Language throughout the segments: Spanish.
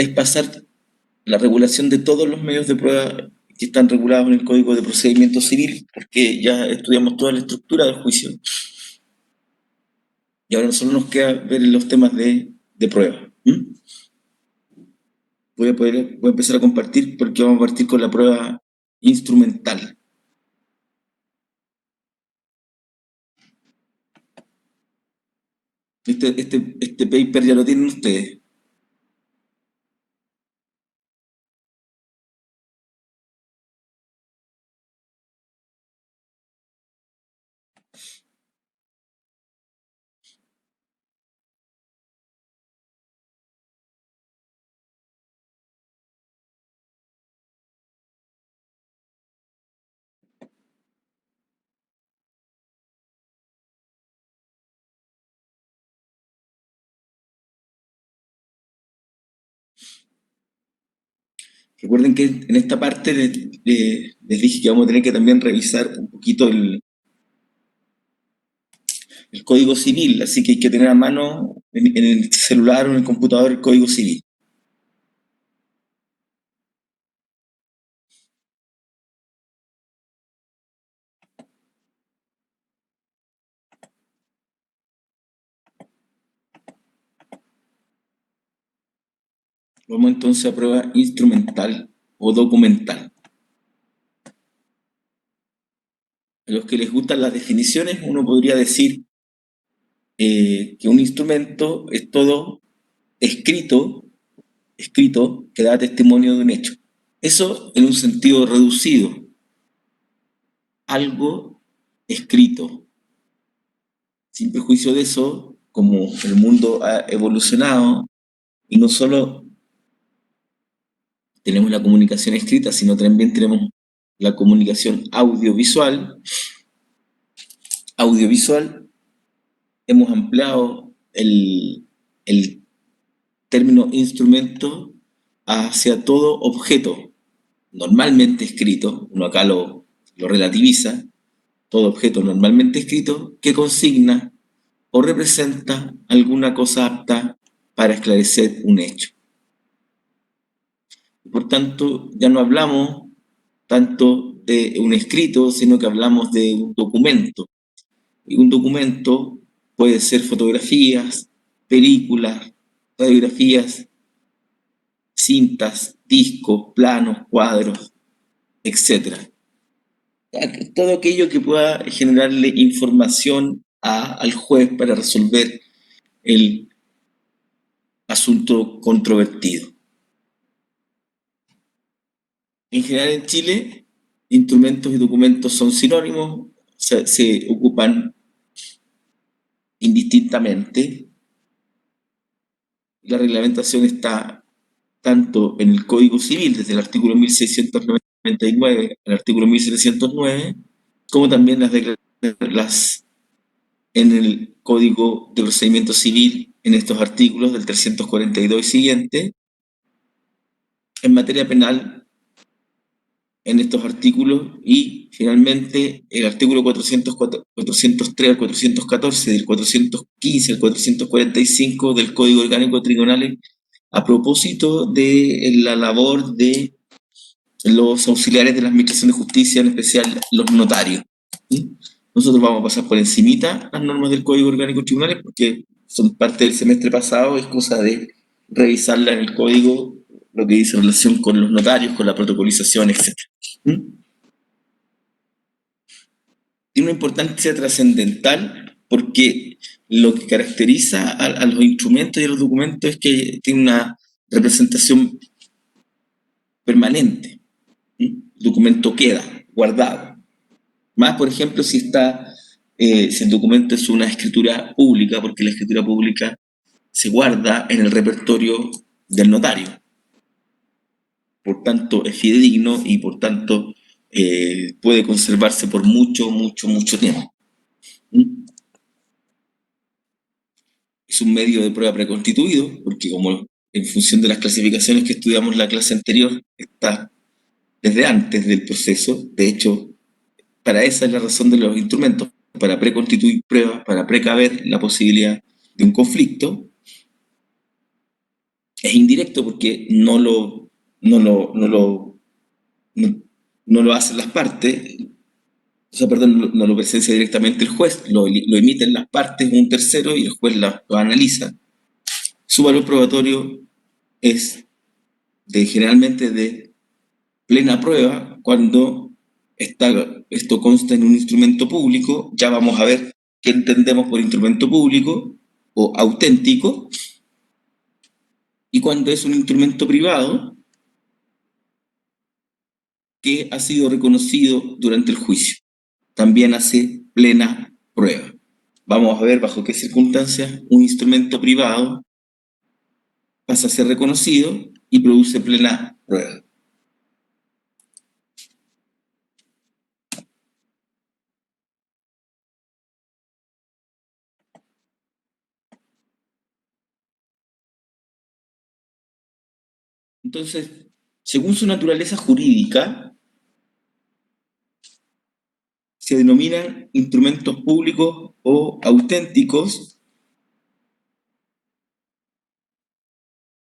es pasar la regulación de todos los medios de prueba que están regulados en el Código de Procedimiento Civil, porque ya estudiamos toda la estructura del juicio. Y ahora solo nos queda ver los temas de prueba. Voy a empezar a compartir porque vamos a partir con la prueba instrumental. Este paper ya lo tienen ustedes. Recuerden que en esta parte les dije que vamos a tener que también revisar un poquito el Código Civil, así que hay que tener a mano en el celular o en el computador el Código Civil. Vamos entonces a prueba instrumental o documental. A los que les gustan las definiciones, uno podría decir que un instrumento es todo escrito que da testimonio de un hecho. Eso en un sentido reducido. Algo escrito. Sin perjuicio de eso, como el mundo ha evolucionado, y no solo tenemos la comunicación escrita, sino también tenemos la comunicación audiovisual. Hemos ampliado el término instrumento hacia todo objeto normalmente escrito, uno acá lo relativiza, todo objeto normalmente escrito que consigna o representa alguna cosa apta para esclarecer un hecho. Por tanto, ya no hablamos tanto de un escrito, sino que hablamos de un documento. Y un documento puede ser fotografías, películas, radiografías, cintas, discos, planos, cuadros, etc. Todo aquello que pueda generarle información al juez para resolver el asunto controvertido. En general en Chile, instrumentos y documentos son sinónimos, se ocupan indistintamente. La reglamentación está tanto en el Código Civil, desde el artículo 1699 al artículo 1709, como también en el Código de Procedimiento Civil, en estos artículos del 342 y siguiente. En materia penal, en estos artículos, y finalmente el artículo 403 al 414, del 415 al 445 del Código Orgánico de Tribunales, a propósito de la labor de los auxiliares de la Administración de Justicia, en especial los notarios. ¿Sí? Nosotros vamos a pasar por encimita las normas del Código Orgánico de Tribunales porque son parte del semestre pasado, es cosa de revisarla en el Código, lo que dice en relación con los notarios, con la protocolización, etc. Tiene una importancia trascendental porque lo que caracteriza a los instrumentos y a los documentos es que tiene una representación permanente. El documento queda guardado. Más, por ejemplo, si el documento es una escritura pública, porque la escritura pública se guarda en el repertorio del notario. Por tanto, es fidedigno y por tanto puede conservarse por mucho tiempo. Es un medio de prueba preconstituido, porque como en función de las clasificaciones que estudiamos en la clase anterior, está desde antes del proceso. De hecho, para esa es la razón de los instrumentos, para preconstituir pruebas, para precaver la posibilidad de un conflicto. Es indirecto porque no, no lo hacen las partes, o sea, perdón, no lo presencia directamente el juez, lo emiten las partes, un tercero, y el juez lo analiza. Su valor probatorio es generalmente de plena prueba cuando esto consta en un instrumento público. Ya vamos a ver qué entendemos por instrumento público o auténtico, y cuando es un instrumento privado que ha sido reconocido durante el juicio. También hace plena prueba. Vamos a ver bajo qué circunstancias un instrumento privado pasa a ser reconocido y produce plena prueba. Entonces, según su naturaleza jurídica, se denominan instrumentos públicos o auténticos.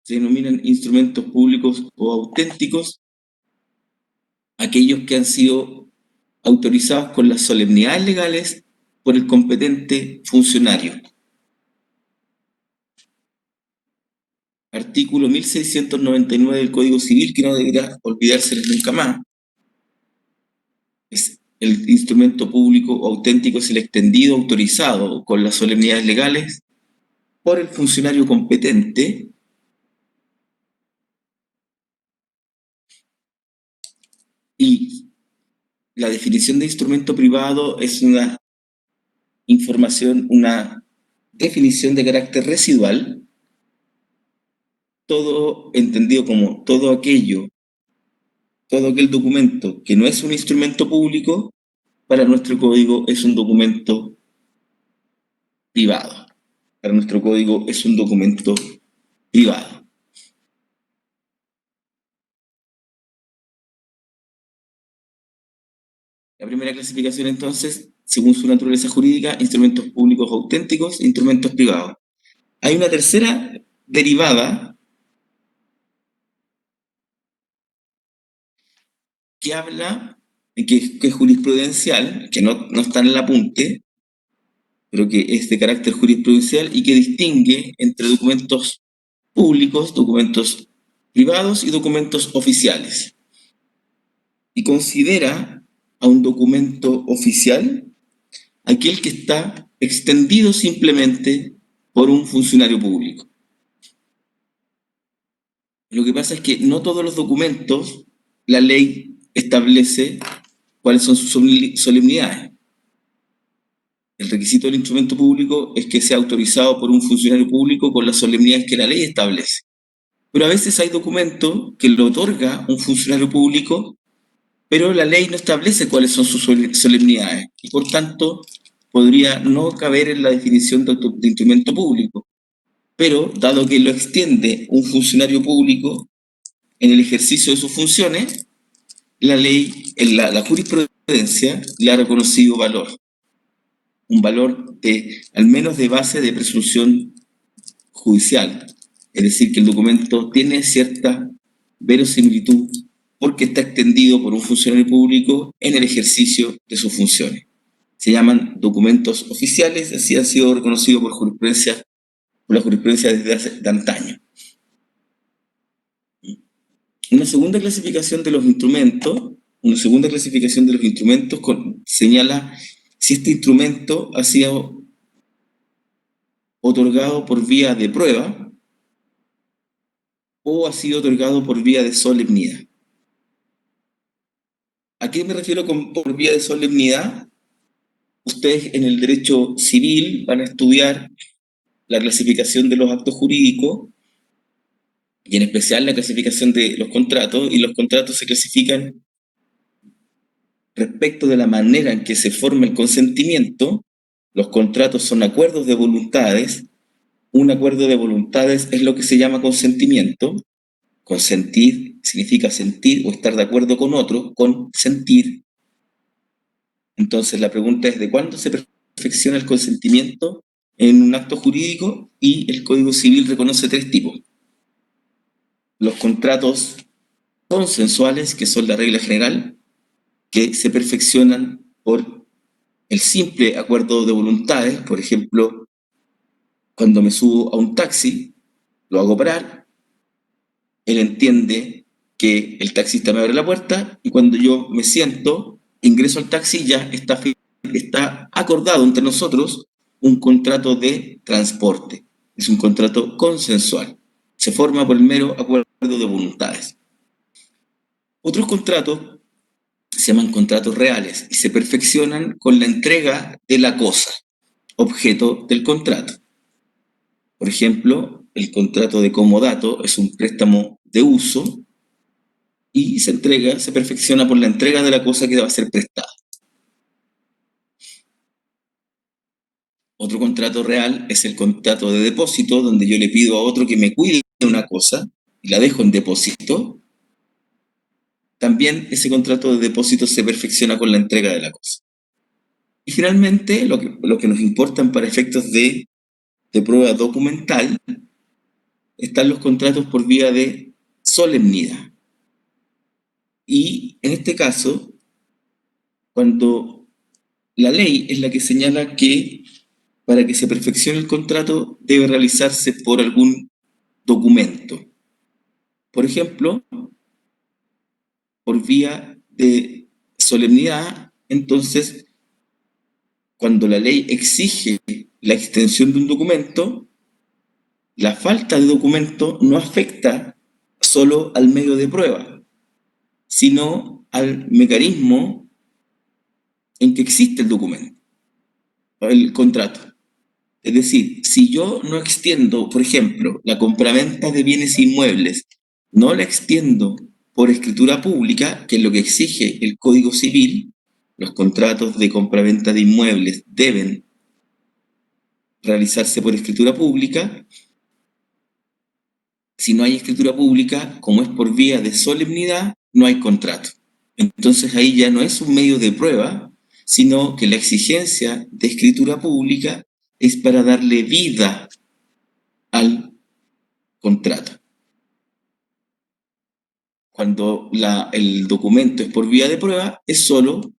Se denominan instrumentos públicos o auténticos aquellos que han sido autorizados con las solemnidades legales por el competente funcionario. Artículo 1699 del Código Civil, que no deberá olvidárseles nunca más. Es el instrumento público o auténtico es el extendido autorizado con las solemnidades legales por el funcionario competente y la definición de instrumento privado es una definición de carácter residual, todo entendido como todo aquel documento que no es un instrumento público, para nuestro código es un documento privado. Para nuestro código es un documento privado. La primera clasificación, entonces, según su naturaleza jurídica, instrumentos públicos auténticos, instrumentos privados. Hay una tercera derivada que habla, que es jurisprudencial, que no está en el apunte, pero que es de carácter jurisprudencial y que distingue entre documentos públicos, documentos privados y documentos oficiales. Y considera a un documento oficial aquel que está extendido simplemente por un funcionario público. Lo que pasa es que no todos los documentos la ley establece cuáles son sus solemnidades. El requisito del instrumento público es que sea autorizado por un funcionario público con las solemnidades que la ley establece. Pero a veces hay documentos que lo otorga un funcionario público, pero la ley no establece cuáles son sus solemnidades y por tanto podría no caber en la definición de instrumento público. Pero dado que lo extiende un funcionario público en el ejercicio de sus funciones, la ley, la jurisprudencia le ha reconocido valor, un valor al menos de base de presunción judicial, es decir, que el documento tiene cierta verosimilitud porque está extendido por un funcionario público en el ejercicio de sus funciones. Se llaman documentos oficiales, así han sido reconocidos por la jurisprudencia desde antaño. Una segunda clasificación de los instrumentos señala si este instrumento ha sido otorgado por vía de prueba o ha sido otorgado por vía de solemnidad. ¿A qué me refiero por vía de solemnidad? Ustedes en el derecho civil van a estudiar la clasificación de los actos jurídicos y en especial la clasificación de los contratos, y los contratos se clasifican respecto de la manera en que se forma el consentimiento. Los contratos son acuerdos de voluntades. Un acuerdo de voluntades es lo que se llama consentimiento. Consentir significa sentir o estar de acuerdo con otro, consentir. Entonces la pregunta es: ¿de cuándo se perfecciona el consentimiento en un acto jurídico? Y el Código Civil reconoce tres tipos. los contratos consensuales, que son la regla general, que se perfeccionan por el simple acuerdo de voluntades. Por ejemplo, cuando me subo a un taxi, lo hago parar, él entiende que el taxista me abre la puerta y cuando yo me siento, ingreso al taxi, ya está acordado entre nosotros un contrato de transporte. Es un contrato consensual. Se forma por el mero acuerdo de voluntades. Otros contratos se llaman contratos reales y se perfeccionan con la entrega de la cosa, objeto del contrato. Por ejemplo, el contrato de comodato es un préstamo de uso y se perfecciona por la entrega de la cosa que va a ser prestada. Otro contrato real es el contrato de depósito, donde yo le pido a otro que me cuide de una cosa y la dejo en depósito. También ese contrato de depósito se perfecciona con la entrega de la cosa. Y finalmente, lo que nos importan para efectos de prueba documental, están los contratos por vía de solemnidad. Y en este caso, cuando la ley es la que señala que para que se perfeccione el contrato debe realizarse por algún documento. Por ejemplo, por vía de solemnidad, entonces, cuando la ley exige la extensión de un documento, la falta de documento no afecta solo al medio de prueba, sino al mecanismo en que existe el documento, el contrato. Es decir, si yo no extiendo, por ejemplo, la compraventa de bienes inmuebles, no la extiendo por escritura pública, que es lo que exige el Código Civil, los contratos de compraventa de inmuebles deben realizarse por escritura pública. Si no hay escritura pública, como es por vía de solemnidad, no hay contrato. Entonces ahí ya no es un medio de prueba, sino que la exigencia de escritura pública es para darle vida al contrato. Cuando el documento es por vía de prueba, es solo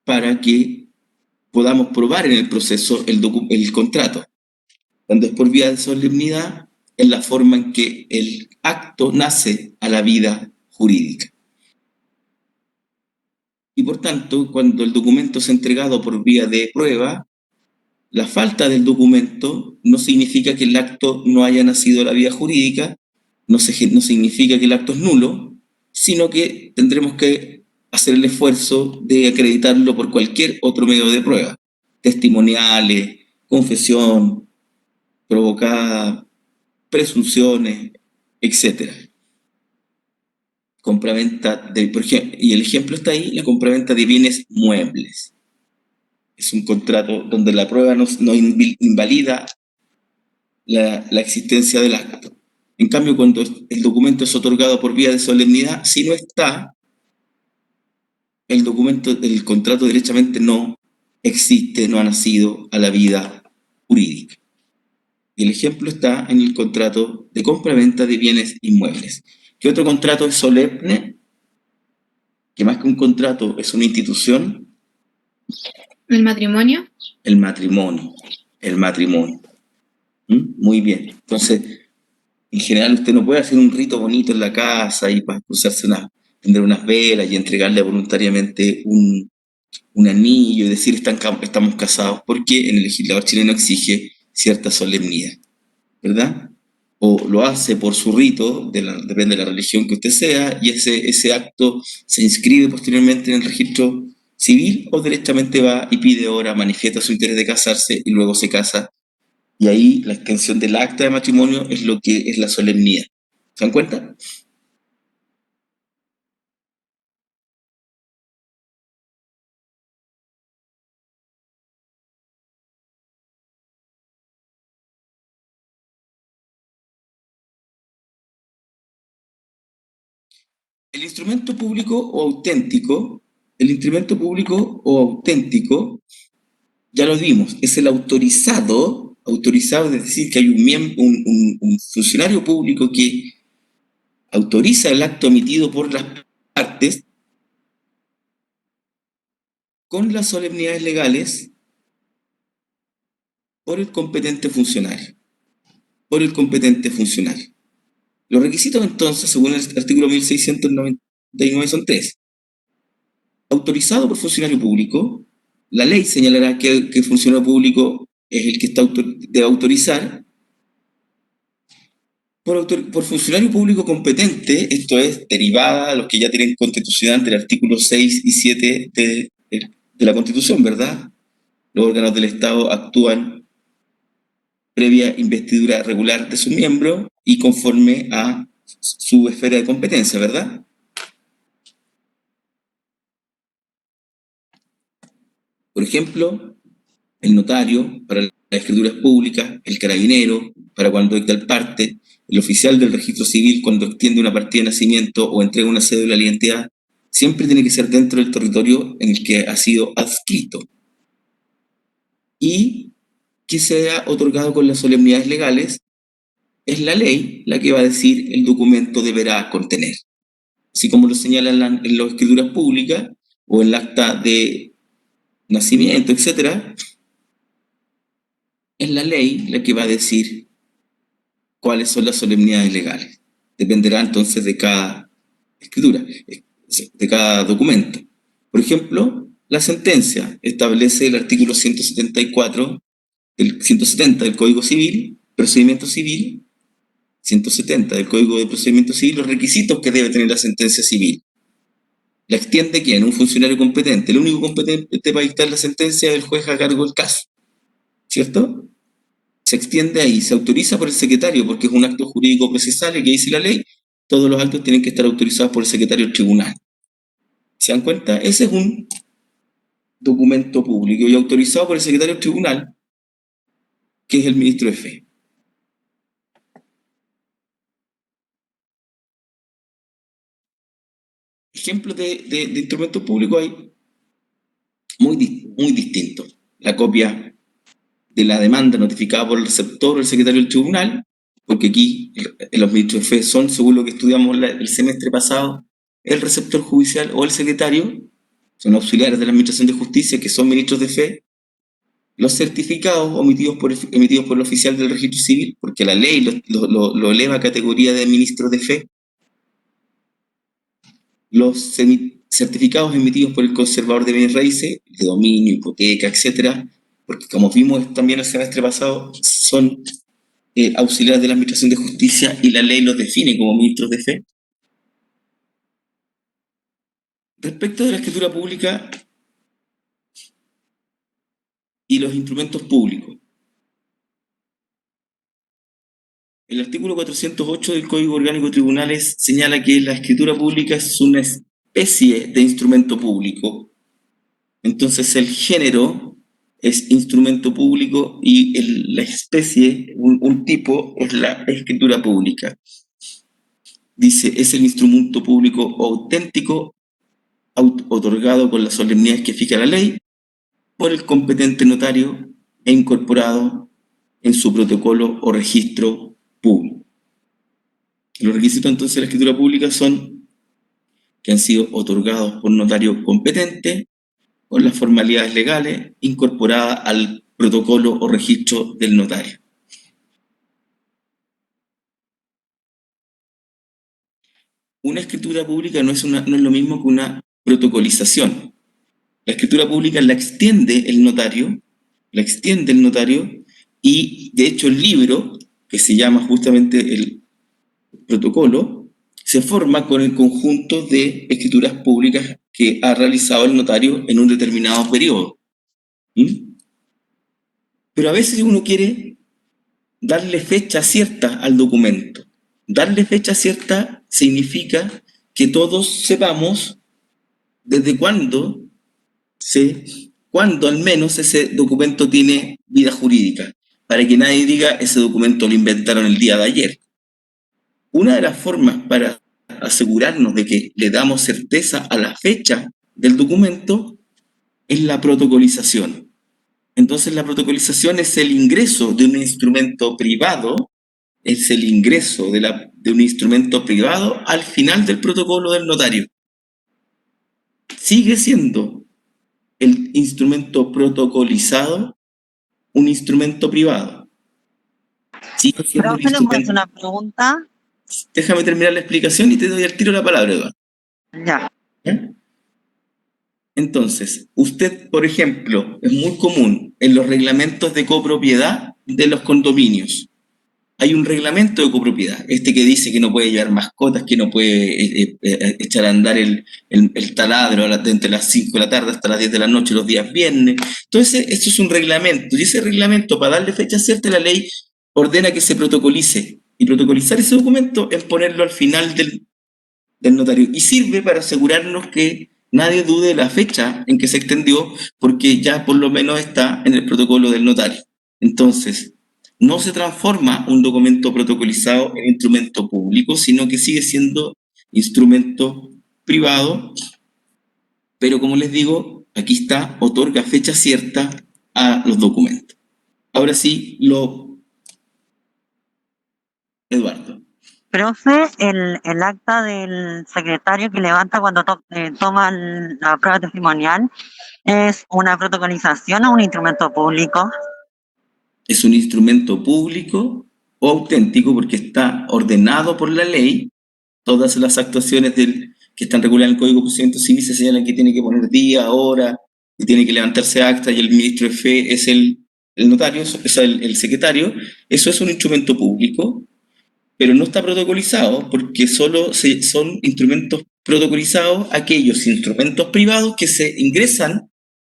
para que podamos probar en el proceso el contrato. Cuando es por vía de solemnidad, es la forma en que el acto nace a la vida jurídica. Y por tanto, cuando el documento es entregado por vía de prueba, la falta del documento no significa que el acto no haya nacido a la vida jurídica, no significa que el acto es nulo, sino que tendremos que hacer el esfuerzo de acreditarlo por cualquier otro medio de prueba, testimoniales, confesión provocada, presunciones, etcétera. Compraventa por ejemplo, y el ejemplo está ahí, la compraventa de bienes muebles. Es un contrato donde la prueba no invalida la existencia del acto. En cambio, cuando el documento es otorgado por vía de solemnidad, si no está, el documento, el contrato derechamente no existe, no ha nacido a la vida jurídica. Y el ejemplo está en el contrato de compra-venta de bienes inmuebles. ¿Qué otro contrato es solemne? Que más que un contrato es una institución. ¿El matrimonio? El matrimonio. El matrimonio. Muy bien. Entonces, en general usted no puede hacer un rito bonito en la casa y para cruzarse prender unas velas y entregarle voluntariamente un anillo y decir estamos casados, porque en el legislador chileno exige cierta solemnidad, ¿verdad? O lo hace por su rito, depende de la religión que usted sea, y ese acto se inscribe posteriormente en el registro civil, o directamente va y pide hora, manifiesta su interés de casarse y luego se casa. Y ahí la extensión del acta de matrimonio es lo que es la solemnidad. ¿Se dan cuenta? El instrumento público o auténtico, el instrumento público o auténtico, ya lo vimos, es el autorizado es decir, que hay un funcionario público que autoriza el acto emitido por las partes con las solemnidades legales por el competente funcionario. Por el competente funcionario. Los requisitos entonces, según el artículo 1699, son tres. Autorizado por funcionario público, la ley señalará que el funcionario público es el que debe autorizar. Por funcionario público competente, esto es derivada a los que ya tienen constitucional del artículo 6 y 7 de la Constitución, ¿verdad? Los órganos del Estado actúan previa investidura regular de sus miembros y conforme a su esfera de competencia, ¿verdad? Por ejemplo, el notario para las escrituras públicas, el carabinero para cuando dicta el parte, el oficial del registro civil cuando extiende una partida de nacimiento o entrega una cédula de identidad, siempre tiene que ser dentro del territorio en el que ha sido adscrito y que sea otorgado con las solemnidades legales. Es la ley la que va a decir el documento deberá contener, así como lo señalan en las escrituras públicas o en el acta de nacimiento, etcétera. Es la ley la que va a decir cuáles son las solemnidades legales. Dependerá entonces de cada escritura, de cada documento. Por ejemplo, la sentencia establece el artículo 174, el 170 del Código Civil, Procedimiento Civil, 170 del Código de Procedimiento Civil, los requisitos que debe tener la sentencia civil. La extiende ¿quién? Un funcionario competente. El único competente para dictar la sentencia es el juez a cargo del caso, ¿cierto? Se extiende ahí, se autoriza por el secretario, porque es un acto jurídico procesal y que dice la ley, todos los actos tienen que estar autorizados por el secretario del tribunal. ¿Se dan cuenta? Ese es un documento público y autorizado por el secretario del tribunal, que es el ministro de Fe. Ejemplos de instrumentos públicos hay muy distintos. La copia de la demanda notificada por el receptor o el secretario del tribunal, porque aquí los ministros de fe son, según lo que estudiamos el semestre pasado, el receptor judicial o el secretario, son auxiliares de la Administración de Justicia que son ministros de fe. Los certificados emitidos por el oficial del registro civil, porque la ley lo eleva a categoría de ministros de fe. Los certificados emitidos por el conservador de bienes raíces, de dominio, hipoteca, etcétera, porque como vimos también el semestre pasado, son auxiliares de la Administración de Justicia y la ley los define como ministros de fe. Respecto de la escritura pública y los instrumentos públicos, el artículo 408 del Código Orgánico de Tribunales señala que la escritura pública es una especie de instrumento público. Entonces el género es instrumento público y la especie, un tipo, es la escritura pública. Dice, es el instrumento público auténtico otorgado con las solemnidades que fija la ley por el competente notario e incorporado en su protocolo o registro público. Los requisitos entonces de la escritura pública son que han sido otorgados por notario competente con las formalidades legales incorporadas al protocolo o registro del notario. Una escritura pública no es lo mismo que una protocolización. La escritura pública la extiende el notario, y de hecho el libro, que se llama justamente el protocolo, se forma con el conjunto de escrituras públicas que ha realizado el notario en un determinado periodo. ¿Mm? Pero a veces uno quiere darle fecha cierta al documento. Darle fecha cierta significa que todos sepamos desde cuándo al menos ese documento tiene vida jurídica, para que nadie diga ese documento lo inventaron el día de ayer. Una de las formas para asegurarnos de que le damos certeza a la fecha del documento es la protocolización. Entonces la protocolización es el ingreso de un instrumento privado es el ingreso de un instrumento privado al final del protocolo del notario. Sigue siendo el instrumento protocolizado un instrumento privado. Sigue siendo un Profe, ¿le puedo hacer instrumento... una pregunta? Déjame terminar la explicación y te doy al tiro la palabra, Eduardo. Ya. ¿Ya? Entonces, usted, por ejemplo, es muy común en los reglamentos de copropiedad de los condominios. Hay un reglamento de copropiedad, este que dice que no puede llevar mascotas, que no puede echar a andar el taladro entre las 5 de la tarde hasta las 10 de la noche los días viernes. Entonces, esto es un reglamento, y ese reglamento, para darle fecha cierta, la ley ordena que se protocolice. Y protocolizar ese documento es ponerlo al final del notario. Y sirve para asegurarnos que nadie dude de la fecha en que se extendió, porque ya por lo menos está en el protocolo del notario. Entonces, no se transforma un documento protocolizado en instrumento público, sino que sigue siendo instrumento privado, pero como les digo, aquí está, otorga fecha cierta a los documentos. Ahora sí, Eduardo. Profe, el acta del secretario que levanta cuando toma la prueba testimonial, ¿es una protocolización o un instrumento público? Es un instrumento público o auténtico porque está ordenado por la ley. Todas las actuaciones que están reguladas en el Código de Procedimiento Civil se señalan que tiene que poner día, hora, que tiene que levantarse acta y el ministro de fe es el notario, es el secretario. Eso es un instrumento público, pero no está protocolizado porque solo son instrumentos protocolizados aquellos instrumentos privados que se ingresan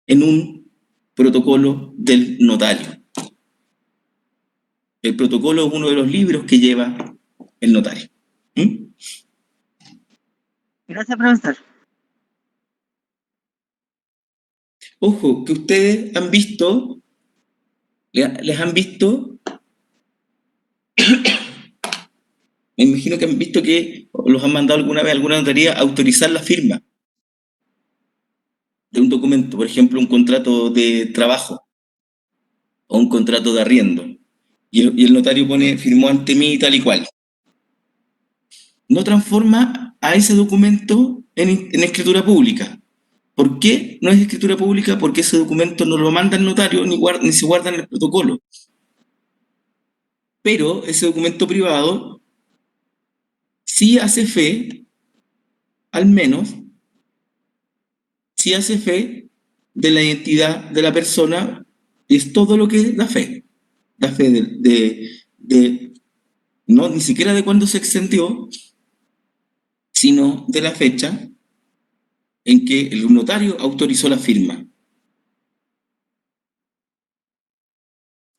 en un protocolo del notario. El protocolo es uno de los libros que lleva el notario. ¿Mm? Gracias, profesor. Ojo, que ustedes han visto, les han visto, me imagino que han visto que los han mandado alguna vez a alguna notaría a autorizar la firma de un documento, por ejemplo, un contrato de trabajo o un contrato de arriendo. Y el notario pone, firmó ante mí tal y cual. No transforma a ese documento en escritura pública. ¿Por qué no es escritura pública? Porque ese documento no lo manda el notario ni se guarda en el protocolo. Pero ese documento privado sí hace fe, al menos, sí hace fe de la identidad de la persona, y es todo lo que da fe. Da fe no ni siquiera de cuándo se extendió, sino de la fecha en que el notario autorizó la firma.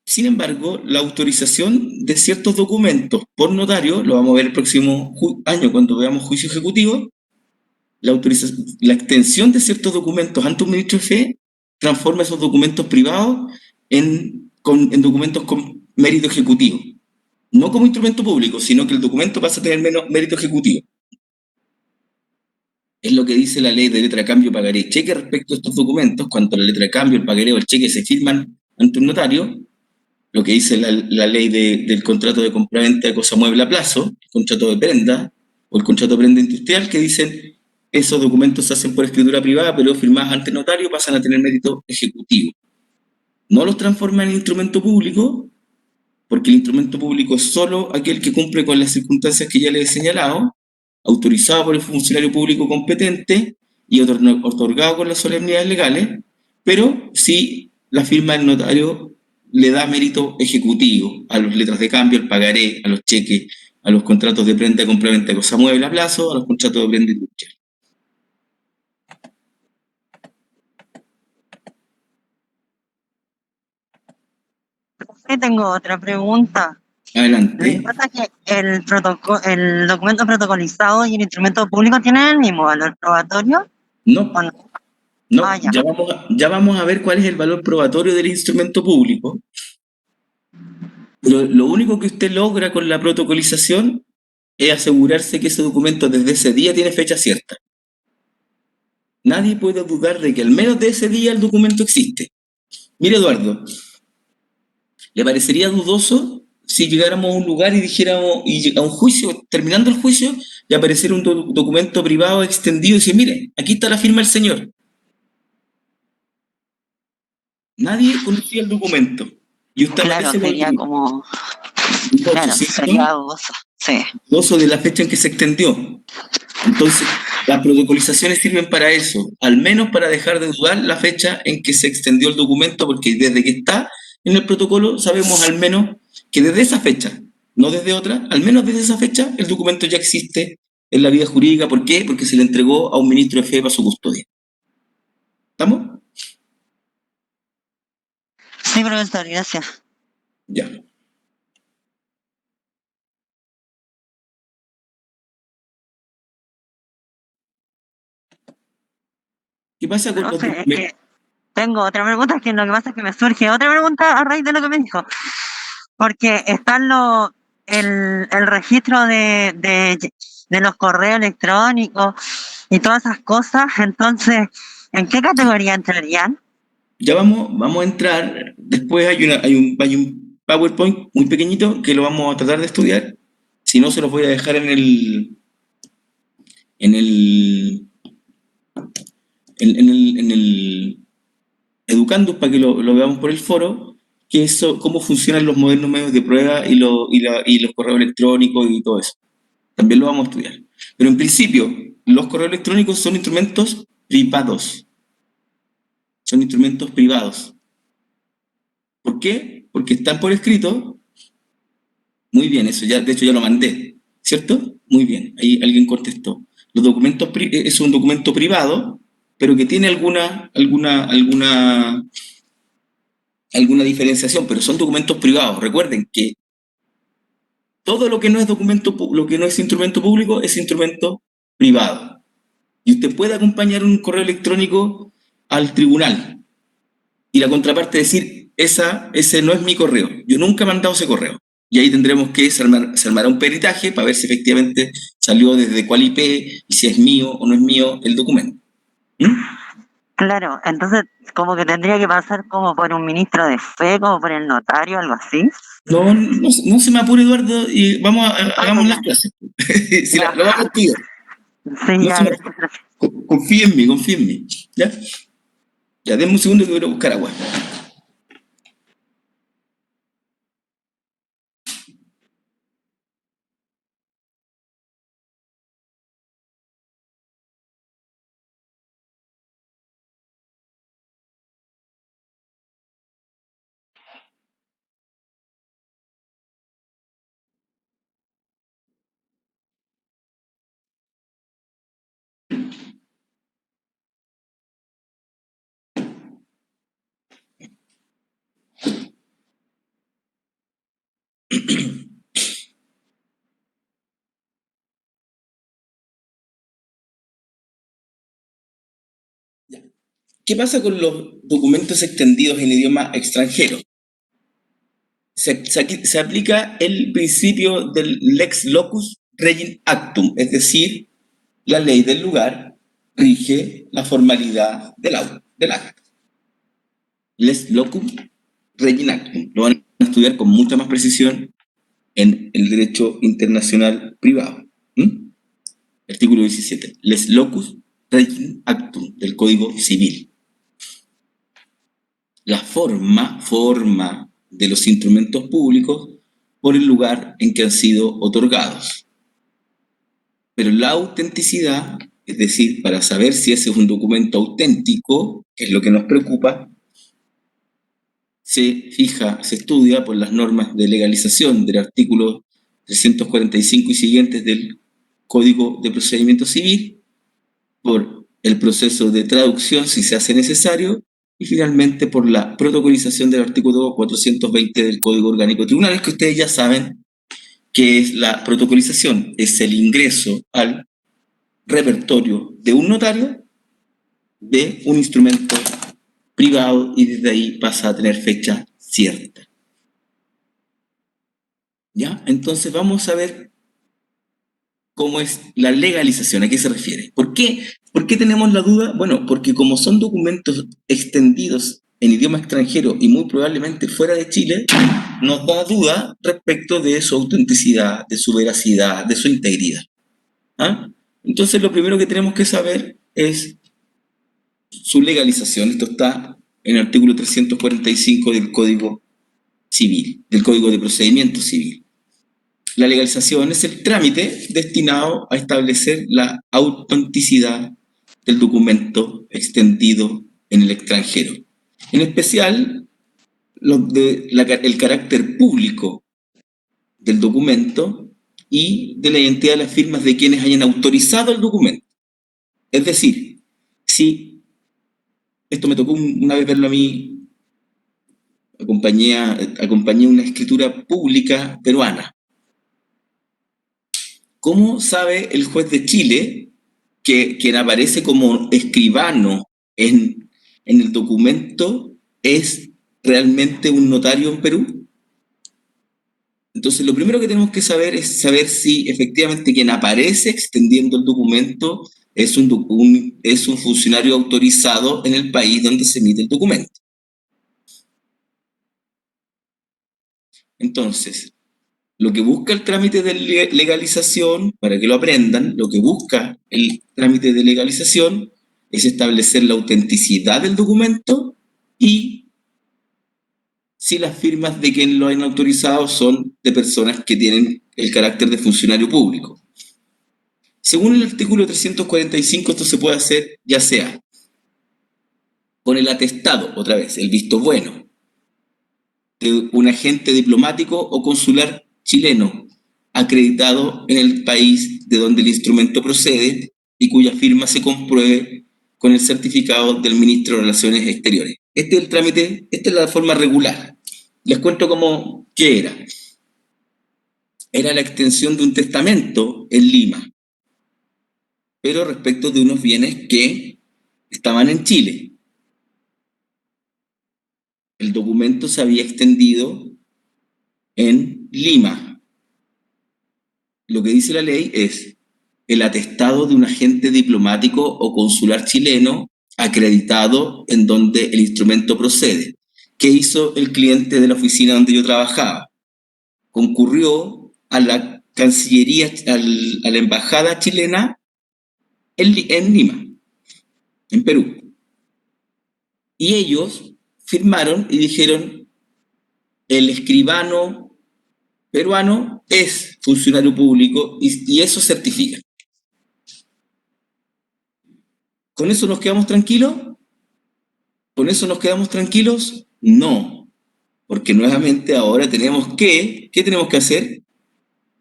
Sin embargo, la autorización de ciertos documentos por notario, lo vamos a ver el próximo año cuando veamos juicio ejecutivo, la extensión de ciertos documentos ante un ministro de fe transforma esos documentos privados en documentos con mérito ejecutivo. No como instrumento público, sino que el documento pasa a tener menos mérito ejecutivo. Es lo que dice la ley de letra de cambio, pagaré y cheque respecto a estos documentos. Cuando la letra de cambio, el pagaré o el cheque se firman ante un notario, lo que dice la ley del contrato de compraventa de cosa mueble a plazo, el contrato de prenda o el contrato de prenda industrial, que dicen esos documentos se hacen por escritura privada, pero firmados ante notario pasan a tener mérito ejecutivo. No los transforma en instrumento público, porque el instrumento público es solo aquel que cumple con las circunstancias que ya les he señalado, autorizado por el funcionario público competente y otorgado con las solemnidades legales, pero sí la firma del notario le da mérito ejecutivo a las letras de cambio, al pagaré, a los cheques, a los contratos de prenda de compraventa de cosa mueble a plazo, a los contratos de prenda industrial. Tengo otra pregunta. Lo que Adelante. pasa es que el documento protocolizado y el instrumento público tienen el mismo valor probatorio. No, ¿O no? no, Ah, ya. ya vamos a ver cuál es el valor probatorio del instrumento público. Pero lo único que usted logra con la protocolización es asegurarse que ese documento desde ese día tiene fecha cierta. Nadie puede dudar de que al menos de ese día el documento existe. Mire, Eduardo, ¿le parecería dudoso si llegáramos a un lugar y dijéramos, y a un juicio, terminando el juicio, y apareciera un documento privado extendido y decir, mire, aquí está la firma del señor. Nadie conocía el documento. Y usted Claro, aparece sería por como, dudoso, claro, sería ¿cierto? dudoso, sí. Dudoso de la fecha en que se extendió. Entonces, las protocolizaciones sirven para eso, al menos para dejar de dudar la fecha en que se extendió el documento, porque desde que está en el protocolo sabemos al menos que desde esa fecha, no desde otra, al menos desde esa fecha el documento ya existe en la vida jurídica. ¿Por qué? Porque se le entregó a un ministro de fe para su custodia. ¿Estamos? Sí, profesor, gracias. Ya. ¿Qué pasa con los Profe, es documentos? que tengo otra pregunta, que lo que pasa es que me surge otra pregunta a raíz de lo que me dijo. Porque están el registro de los correos electrónicos y todas esas cosas, entonces, ¿en qué categoría entrarían? Ya vamos a entrar, después hay un PowerPoint muy pequeñito que lo vamos a tratar de estudiar. Si no, se los voy a dejar en el, en el Educandus para que lo veamos por el foro, que eso, cómo funcionan los modernos medios de prueba y los correos electrónicos y todo eso. También lo vamos a estudiar. Pero en principio, los correos electrónicos son instrumentos privados. Son instrumentos privados. ¿Por qué? Porque están por escrito. Muy bien, eso ya, de hecho ya lo mandé, ¿cierto? Muy bien, ahí alguien contestó. Los documentos es un documento privado, pero que tiene alguna diferenciación, pero son documentos privados. Recuerden que todo lo que no es lo que no es instrumento público es instrumento privado. Y usted puede acompañar un correo electrónico al tribunal y la contraparte decir, ese no es mi correo, yo nunca he mandado ese correo. Y ahí tendremos que se armará un peritaje para ver si efectivamente salió desde cuál IP y si es mío o no es mío el documento. ¿Mm? Claro, entonces como que tendría que pasar como por un ministro de fe, como por el notario, algo así. No se me apure, Eduardo, y Ah, hagamos las ya, clases. Si ya, lo vamos a estudiar. sí, No se ya, me, gracias, profe. confíe en mí. ¿Ya? Ya, denme un segundo que voy a buscar agua. ¿Qué pasa con los documentos extendidos en idioma extranjero? Se aplica el principio del lex locus regit actum, es decir, la ley del lugar rige la formalidad del acto. Lex locus regit actum. Lo van a estudiar con mucha más precisión en el derecho internacional privado. ¿Mm? Artículo 17. Lex locus regit actum del Código Civil. La forma de los instrumentos públicos por el lugar en que han sido otorgados. Pero la autenticidad, es decir, para saber si ese es un documento auténtico, que es lo que nos preocupa, se estudia por las normas de legalización del artículo 345 y siguientes del Código de Procedimiento Civil, por el proceso de traducción si se hace necesario, y finalmente por la protocolización del artículo 420 del Código Orgánico de Tribunales, que ustedes ya saben que es la protocolización, es el ingreso al repertorio de un notario de un instrumento privado y desde ahí pasa a tener fecha cierta. ¿Ya? Entonces vamos a ver cómo es la legalización, ¿a qué se refiere? ¿Por qué tenemos la duda? Bueno, porque como son documentos extendidos en idioma extranjero y muy probablemente fuera de Chile, nos da duda respecto de su autenticidad, de su veracidad, de su integridad. ¿Ah? Entonces lo primero que tenemos que saber es su legalización. Esto está en el artículo 345 del Código Civil, del Código de Procedimiento Civil. La legalización es el trámite destinado a establecer la autenticidad del documento extendido en el extranjero. En especial, el carácter público del documento y de la identidad de las firmas de quienes hayan autorizado el documento. Es decir, si esto me tocó una vez verlo a mí, acompañé una escritura pública peruana. ¿Cómo sabe el juez de Chile que quien aparece como escribano en el documento es realmente un notario en Perú? Entonces, lo primero que tenemos que saber es saber si efectivamente quien aparece extendiendo el documento es un funcionario autorizado en el país donde se emite el documento. Entonces, lo que busca el trámite de legalización, para que lo aprendan, lo que busca el trámite de legalización es establecer la autenticidad del documento y si las firmas de quien lo han autorizado son de personas que tienen el carácter de funcionario público. Según el artículo 345, esto se puede hacer ya sea con el atestado, otra vez, el visto bueno, de un agente diplomático o consular chileno acreditado en el país de donde el instrumento procede y cuya firma se compruebe con el certificado del ministro de Relaciones Exteriores. Este es el trámite, esta es la forma regular. Les cuento qué era. Era la extensión de un testamento en Lima, pero respecto de unos bienes que estaban en Chile. El documento se había extendido en Lima. Lo que dice la ley es el atestado de un agente diplomático o consular chileno acreditado en donde el instrumento procede. ¿Qué hizo el cliente de la oficina donde yo trabajaba? Concurrió a la Cancillería, a la embajada chilena en Lima, en Perú. Y ellos firmaron y dijeron, el escribano peruano es funcionario público y eso certifica. ¿Con eso nos quedamos tranquilos? ¿Con eso nos quedamos tranquilos? No, porque nuevamente ahora ¿qué tenemos que hacer?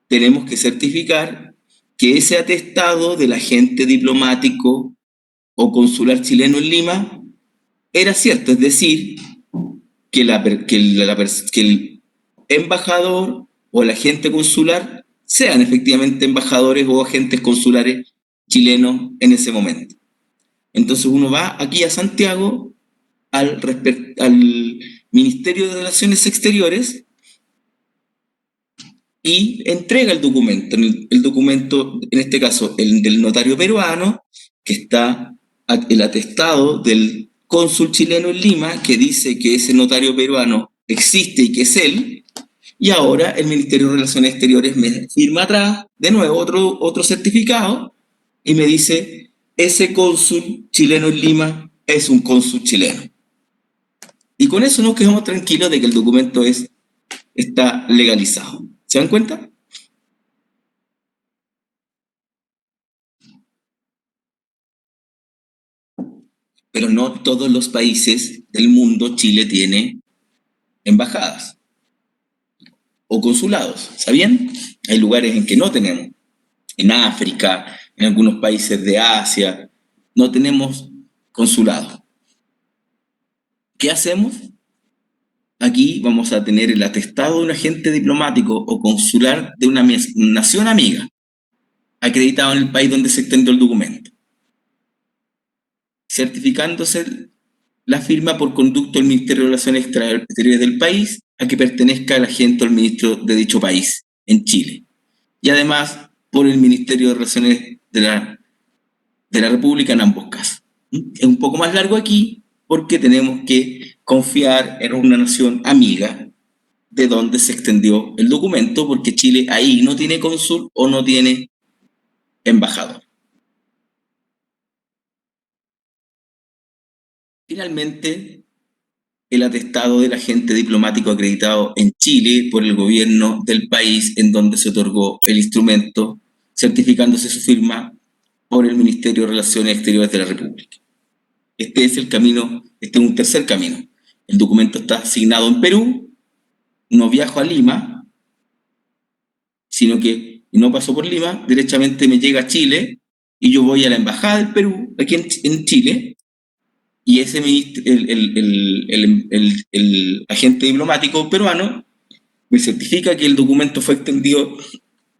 Tenemos que certificar que ese atestado del agente diplomático o consular chileno en Lima era cierto, es decir, que el embajador o el agente consular sean efectivamente embajadores o agentes consulares chilenos en ese momento. Entonces uno va aquí a Santiago al Ministerio de Relaciones Exteriores y entrega el documento. El documento, en este caso, el del notario peruano, que está el atestado del cónsul chileno en Lima, que dice que ese notario peruano existe y que es él, y ahora el Ministerio de Relaciones Exteriores me firma atrás, de nuevo, otro certificado, y me dice, ese cónsul chileno en Lima es un cónsul chileno. Y con eso nos quedamos tranquilos de que el documento está legalizado. ¿Se dan cuenta? Pero no todos los países del mundo Chile tiene embajadas o consulados. ¿Sabían? Hay lugares en que no tenemos. En África, en algunos países de Asia, no tenemos consulados. ¿Qué hacemos? Aquí vamos a tener el atestado de un agente diplomático o consular de una nación amiga, acreditado en el país donde se extendió el documento, certificándose la firma por conducto del Ministerio de Relaciones Exteriores del país a que pertenezca el agente o el ministro de dicho país, en Chile. Y además por el Ministerio de Relaciones de la República en ambos casos. Es un poco más largo aquí porque tenemos que confiar en una nación amiga de donde se extendió el documento, porque Chile ahí no tiene cónsul o no tiene embajador. Finalmente, el atestado del agente diplomático acreditado en Chile por el gobierno del país en donde se otorgó el instrumento, certificándose su firma por el Ministerio de Relaciones Exteriores de la República. Este es el camino, este es un tercer camino. El documento está asignado en Perú, no viajo a Lima, sino que no paso por Lima, derechamente me llega a Chile y yo voy a la Embajada del Perú, aquí en Chile, y ese el agente diplomático peruano me certifica que el documento fue extendido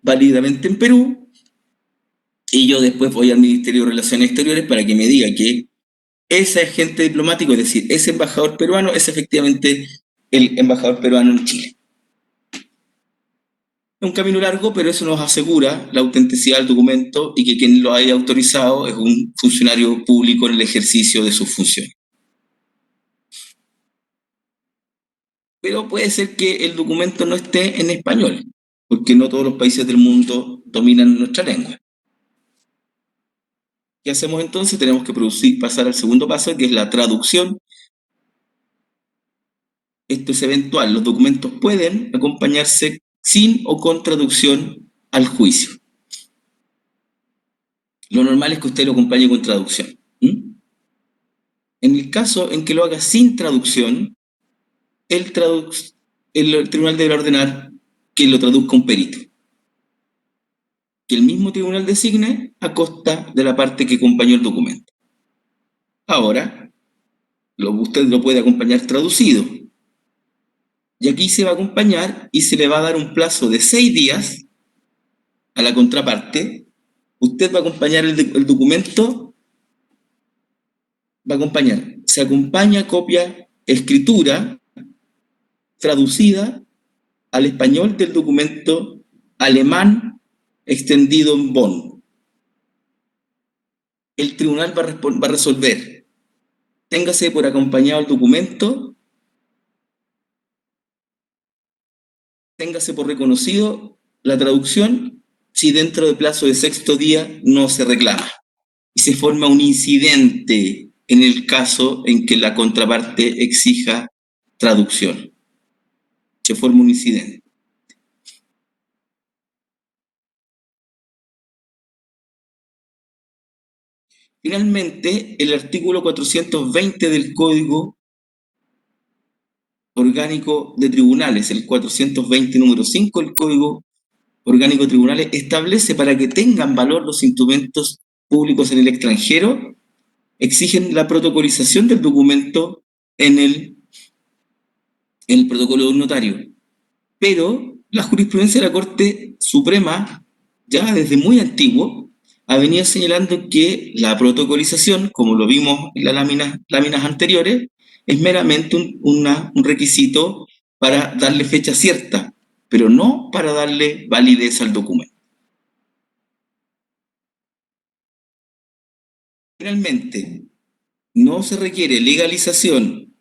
válidamente en Perú, y yo después voy al Ministerio de Relaciones Exteriores para que me diga que ese agente diplomático, es decir, ese embajador peruano, es efectivamente el embajador peruano en Chile. Es un camino largo, pero eso nos asegura la autenticidad del documento y que quien lo haya autorizado es un funcionario público en el ejercicio de sus funciones. Pero puede ser que el documento no esté en español, porque no todos los países del mundo dominan nuestra lengua. ¿Qué hacemos entonces? Tenemos que pasar al segundo paso, que es la traducción. Esto es eventual. Los documentos pueden acompañarse sin o con traducción al juicio. Lo normal es que usted lo acompañe con traducción. En el caso en que lo haga sin traducción, el tribunal debe ordenar que lo traduzca un perito, que el mismo tribunal designe a costa de la parte que acompañó el documento. Ahora, usted lo puede acompañar traducido. Y aquí se va a acompañar y se le va a dar un plazo de 6 días a la contraparte. Usted va a acompañar el documento, va a acompañar, se acompaña copia, escritura traducida al español del documento alemán extendido en Bonn. El tribunal va a resolver, téngase por acompañado el documento, téngase por reconocido la traducción si dentro del plazo de 6º día no se reclama y se forma un incidente en el caso en que la contraparte exija traducción. Se forma un incidente. Finalmente, el artículo 420 del Código Orgánico de Tribunales, el 420 número 5 del Código Orgánico de Tribunales, establece para que tengan valor los instrumentos públicos en el extranjero, exigen la protocolización del documento en el protocolo de un notario. Pero la jurisprudencia de la Corte Suprema, ya desde muy antiguo, ha venido señalando que la protocolización, como lo vimos en las láminas anteriores, es meramente un requisito para darle fecha cierta, pero no para darle validez al documento. Finalmente, no se requiere legalización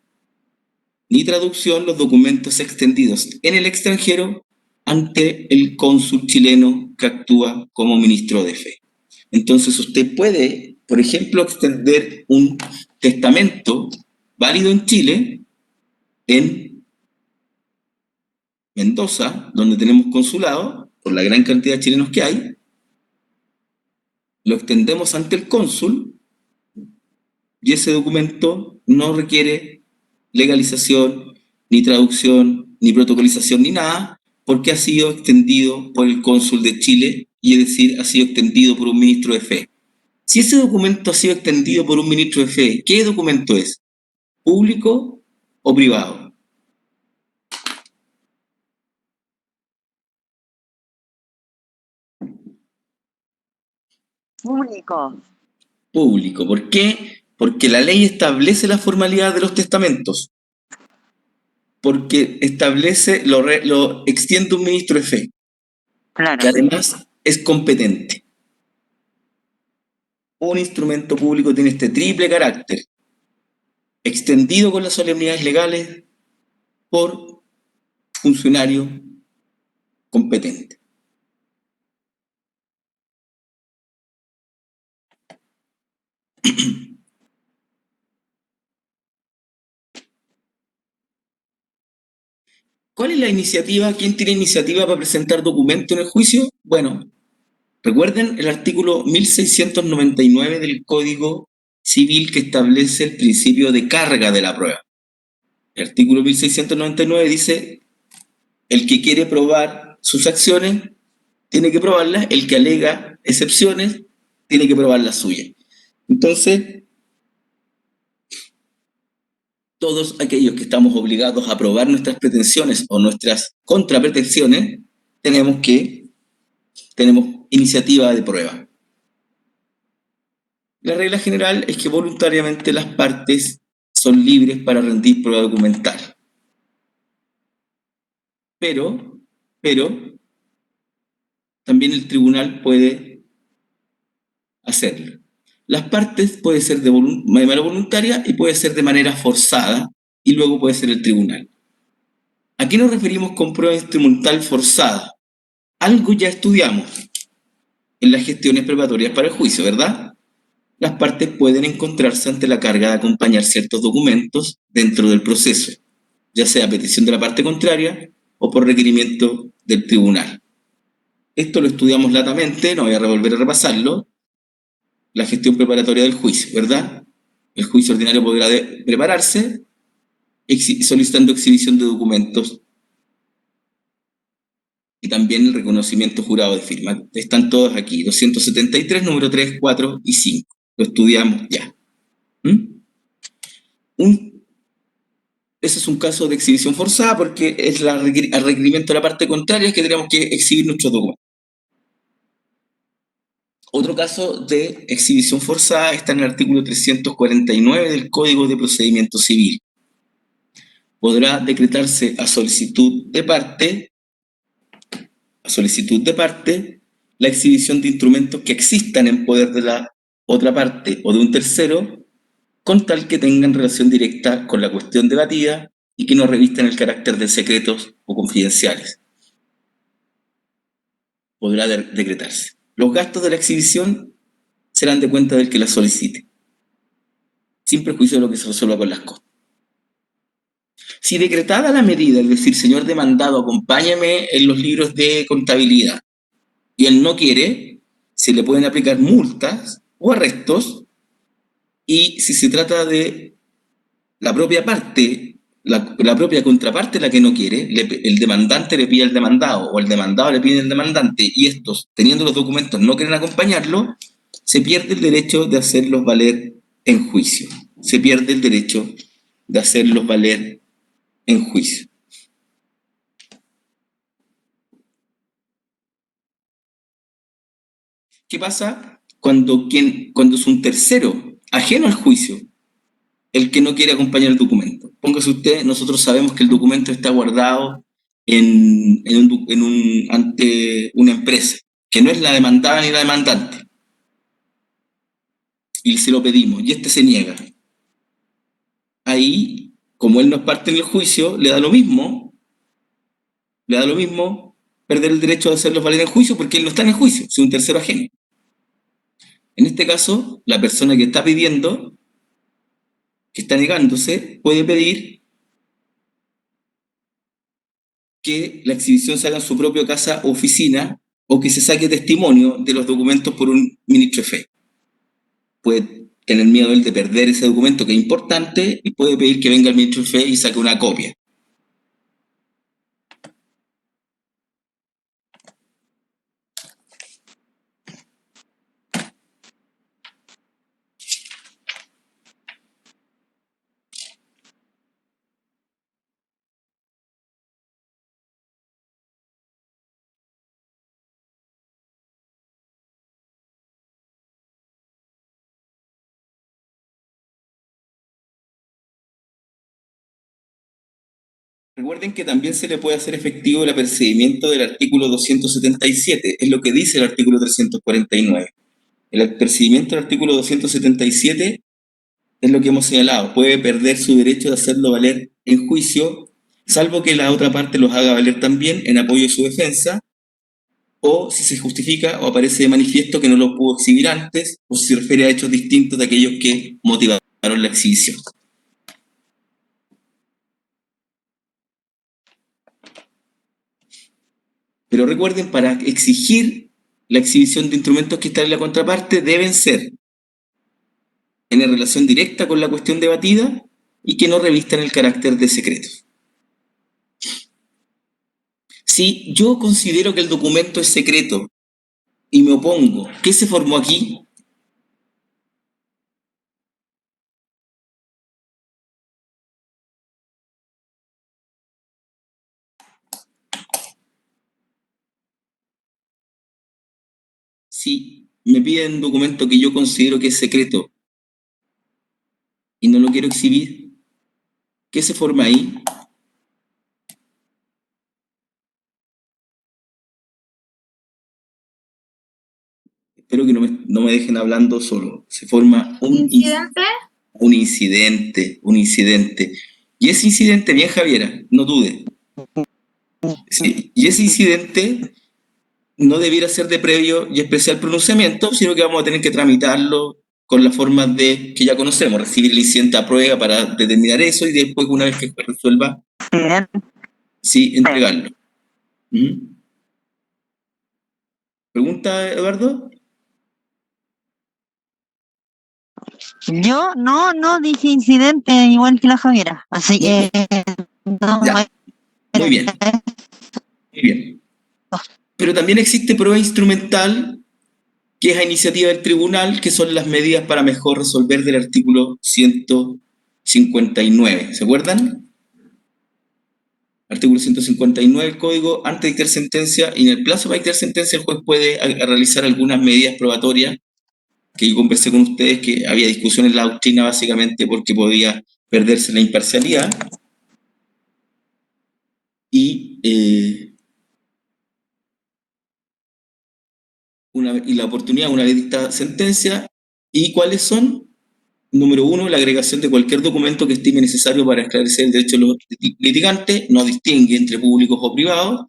ni traducción los documentos extendidos en el extranjero ante el cónsul chileno que actúa como ministro de fe. Entonces usted puede, por ejemplo, extender un testamento válido en Chile, en Mendoza, donde tenemos consulado, por la gran cantidad de chilenos que hay, lo extendemos ante el cónsul y ese documento no requiere legalización, ni traducción, ni protocolización, ni nada, porque ha sido extendido por el cónsul de Chile, y es decir, ha sido extendido por un ministro de fe. Si ese documento ha sido extendido por un ministro de fe, ¿qué documento es? ¿Público o privado? Público. Público. ¿Por qué? Porque la ley establece la formalidad de los testamentos. Porque establece, lo extiende un ministro de fe, Claro. que además es competente. Un instrumento público tiene este triple carácter: extendido con las solemnidades legales por funcionario competente. ¿Cuál es la iniciativa? ¿Quién tiene iniciativa para presentar documento en el juicio? Bueno, recuerden el artículo 1699 del Código Civil que establece el principio de carga de la prueba. El artículo 1699 dice, el que quiere probar sus acciones tiene que probarlas, el que alega excepciones tiene que probar las suyas. Entonces, todos aquellos que estamos obligados a probar nuestras pretensiones o nuestras contrapretensiones, tenemos iniciativa de prueba. La regla general es que voluntariamente las partes son libres para rendir prueba documental. Pero también el tribunal puede hacerlo. Las partes puede ser de manera voluntaria y puede ser de manera forzada y luego puede ser el tribunal. ¿A qué nos referimos con prueba instrumental forzada? Algo ya estudiamos en las gestiones preparatorias para el juicio, ¿verdad? Las partes pueden encontrarse ante la carga de acompañar ciertos documentos dentro del proceso, ya sea a petición de la parte contraria o por requerimiento del tribunal. Esto lo estudiamos latamente, no voy a volver a repasarlo, la gestión preparatoria del juicio, ¿verdad? El juicio ordinario podrá prepararse solicitando exhibición de documentos y también el reconocimiento jurado de firma. Están todos aquí, 273, número 3, 4 y 5. Lo estudiamos ya. Ese es un caso de exhibición forzada porque es al requerimiento de la parte contraria que tenemos que exhibir nuestros documentos. Otro caso de exhibición forzada está en el artículo 349 del Código de Procedimiento Civil. Podrá decretarse a solicitud de parte la exhibición de instrumentos que existan en poder de la otra parte o de un tercero, con tal que tengan relación directa con la cuestión debatida y que no revisten el carácter de secretos o confidenciales. Podrá decretarse. Los gastos de la exhibición serán de cuenta del que la solicite, sin prejuicio de lo que se resuelva con las costas. Si decretada la medida, es decir, señor demandado, acompáñame en los libros de contabilidad, y él no quiere, se le pueden aplicar multas o arrestos, y si se trata de la propia parte, la propia contraparte la que no quiere, el demandante le pide al demandado o el demandado le pide al demandante y estos, teniendo los documentos, no quieren acompañarlo, se pierde el derecho de hacerlos valer en juicio. Se pierde el derecho de hacerlos valer en juicio. ¿Qué pasa cuando es un tercero ajeno al juicio el que no quiere acompañar el documento? Póngase usted, nosotros sabemos que el documento está guardado ante una empresa, que no es la demandada ni la demandante. Y se lo pedimos, y este se niega. Ahí, como él no es parte en el juicio, le da lo mismo perder el derecho de hacerlos valer en juicio porque él no está en el juicio, es un tercero ajeno. En este caso, la persona que está pidiendo, que está negándose, puede pedir que la exhibición se haga en su propia casa o oficina o que se saque testimonio de los documentos por un ministro de fe. Puede tener miedo él de perder ese documento que es importante y puede pedir que venga el ministro de fe y saque una copia. Recuerden que también se le puede hacer efectivo el apercibimiento del artículo 277, es lo que dice el artículo 349. El apercibimiento del artículo 277 es lo que hemos señalado, puede perder su derecho de hacerlo valer en juicio, salvo que la otra parte los haga valer también en apoyo de su defensa, o si se justifica o aparece de manifiesto que no lo pudo exhibir antes, o si se refiere a hechos distintos de aquellos que motivaron la exhibición. Pero recuerden, para exigir la exhibición de instrumentos que están en la contraparte, deben ser en relación directa con la cuestión debatida y que no revistan el carácter de secreto. Si yo considero que el documento es secreto y me opongo, ¿qué se formó aquí? Si me piden un documento que yo considero que es secreto y no lo quiero exhibir, ¿qué se forma ahí? Espero que no me dejen hablando solo. Se forma un incidente. Y ese incidente, bien Javiera, no dude. Sí, y ese incidente no debiera ser de previo y especial pronunciamiento, sino que vamos a tener que tramitarlo con las formas que ya conocemos, recibir el incidente a prueba para determinar eso y después, una vez que se resuelva, sí, entregarlo. ¿Pregunta, Eduardo? Yo no dije incidente igual que la Javiera, así que no. Ya. Muy bien. Muy bien. Pero también existe prueba instrumental, que es a iniciativa del tribunal, que son las medidas para mejor resolver del artículo 159. ¿Se acuerdan? Artículo 159 del Código, antes de dictar sentencia, y en el plazo para dictar sentencia, el juez puede realizar algunas medidas probatorias, que yo conversé con ustedes, que había discusión en la doctrina básicamente porque podía perderse la imparcialidad, y la oportunidad una vez dictada sentencia. ¿Y cuáles son? Número 1, la agregación de cualquier documento que estime necesario para esclarecer el derecho de los litigantes, no distingue entre públicos o privados,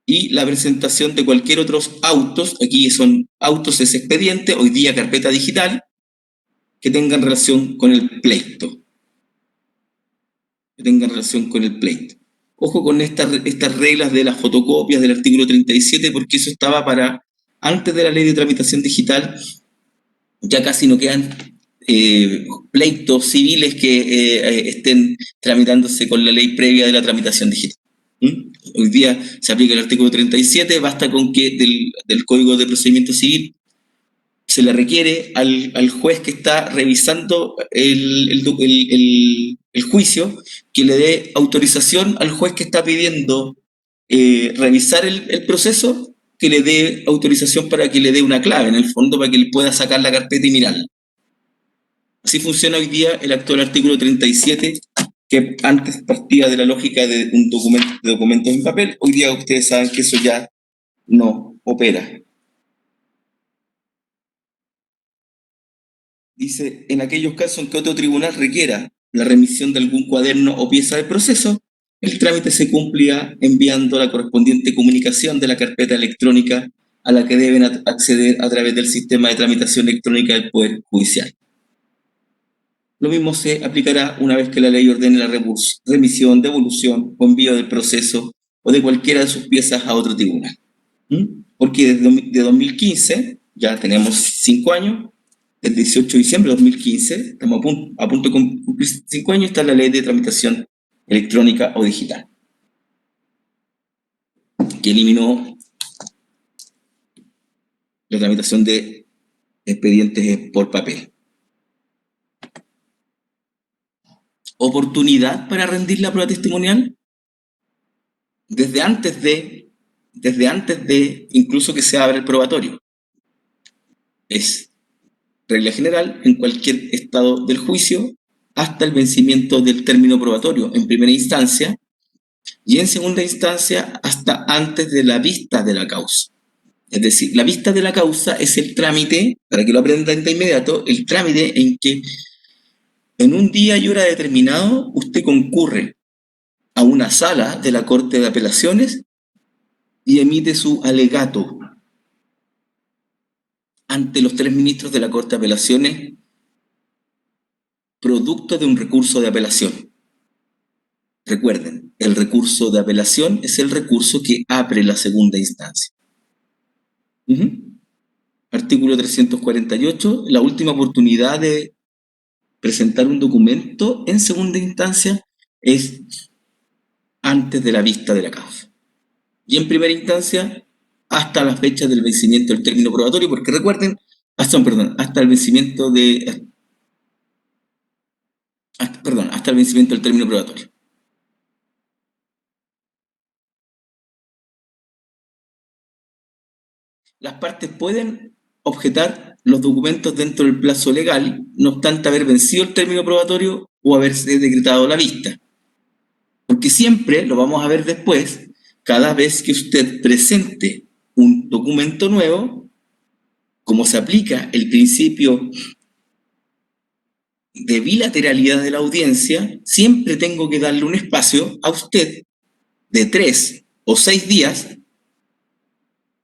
y la presentación de cualquier otros autos, aquí son autos ese expediente, hoy día carpeta digital, que tengan relación con el pleito. Ojo con estas reglas de las fotocopias del artículo 37, porque eso estaba para antes de la ley de tramitación digital. Ya casi no quedan pleitos civiles que estén tramitándose con la ley previa de la tramitación digital. Hoy día se aplica el artículo 37, basta con que del Código de Procedimiento Civil se le requiere al juez que está revisando el juicio, que le dé autorización al juez que está pidiendo revisar el proceso, que le dé autorización para que le dé una clave, en el fondo, para que le pueda sacar la carpeta y mirarla. Así funciona hoy día el actual artículo 37, que antes partía de la lógica de un documento, de documentos en papel. Hoy día ustedes saben que eso ya no opera. Dice, en aquellos casos en que otro tribunal requiera la remisión de algún cuaderno o pieza de proceso, el trámite se cumplirá enviando la correspondiente comunicación de la carpeta electrónica a la que deben acceder a través del sistema de tramitación electrónica del Poder Judicial. Lo mismo se aplicará una vez que la ley ordene la remisión, devolución o envío del proceso o de cualquiera de sus piezas a otro tribunal. Porque desde 2015, ya tenemos 5 años, el 18 de diciembre de 2015, estamos a punto de cumplir 5 años, está la ley de tramitación electrónica o digital, que eliminó la tramitación de expedientes por papel. ¿Oportunidad para rendir la prueba testimonial? Desde antes de incluso que se abra el probatorio. Es regla general en cualquier estado del juicio hasta el vencimiento del término probatorio en primera instancia, y en segunda instancia hasta antes de la vista de la causa. Es decir, la vista de la causa es el trámite, para que lo aprendan de inmediato, el trámite en que en un día y hora determinado usted concurre a una sala de la Corte de Apelaciones y emite su alegato ante los 3 ministros de la Corte de Apelaciones, producto de un recurso de apelación. Recuerden, el recurso de apelación es el recurso que abre la segunda instancia. Artículo 348, la última oportunidad de presentar un documento en segunda instancia es antes de la vista de la causa. Y en primera instancia, hasta la fecha del vencimiento del término probatorio, porque recuerden, hasta el vencimiento hasta el vencimiento del término probatorio. Las partes pueden objetar los documentos dentro del plazo legal, no obstante haber vencido el término probatorio o haberse decretado la vista. Porque siempre, lo vamos a ver después, cada vez que usted presente un documento nuevo, como se aplica el principio de bilateralidad de la audiencia, siempre tengo que darle un espacio a usted de 3 o 6 días,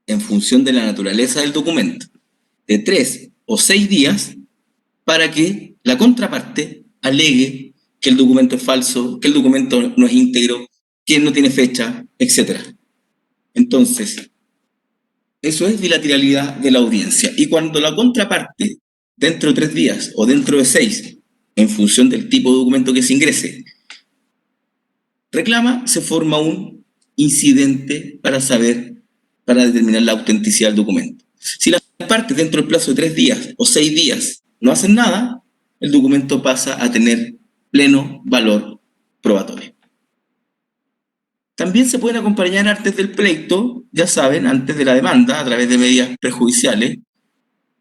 en función de la naturaleza del documento, de 3 o 6 días para que la contraparte alegue que el documento es falso, que el documento no es íntegro, que no tiene fecha, etc. Entonces, eso es bilateralidad de la audiencia. Y cuando la contraparte, dentro de 3 días o dentro de 6, en función del tipo de documento que se ingrese, reclama, se forma un incidente para determinar la autenticidad del documento. Si las partes dentro del plazo de 3 días o 6 días no hacen nada, el documento pasa a tener pleno valor probatorio. También se pueden acompañar antes del pleito, ya saben, antes de la demanda, a través de medidas prejudiciales,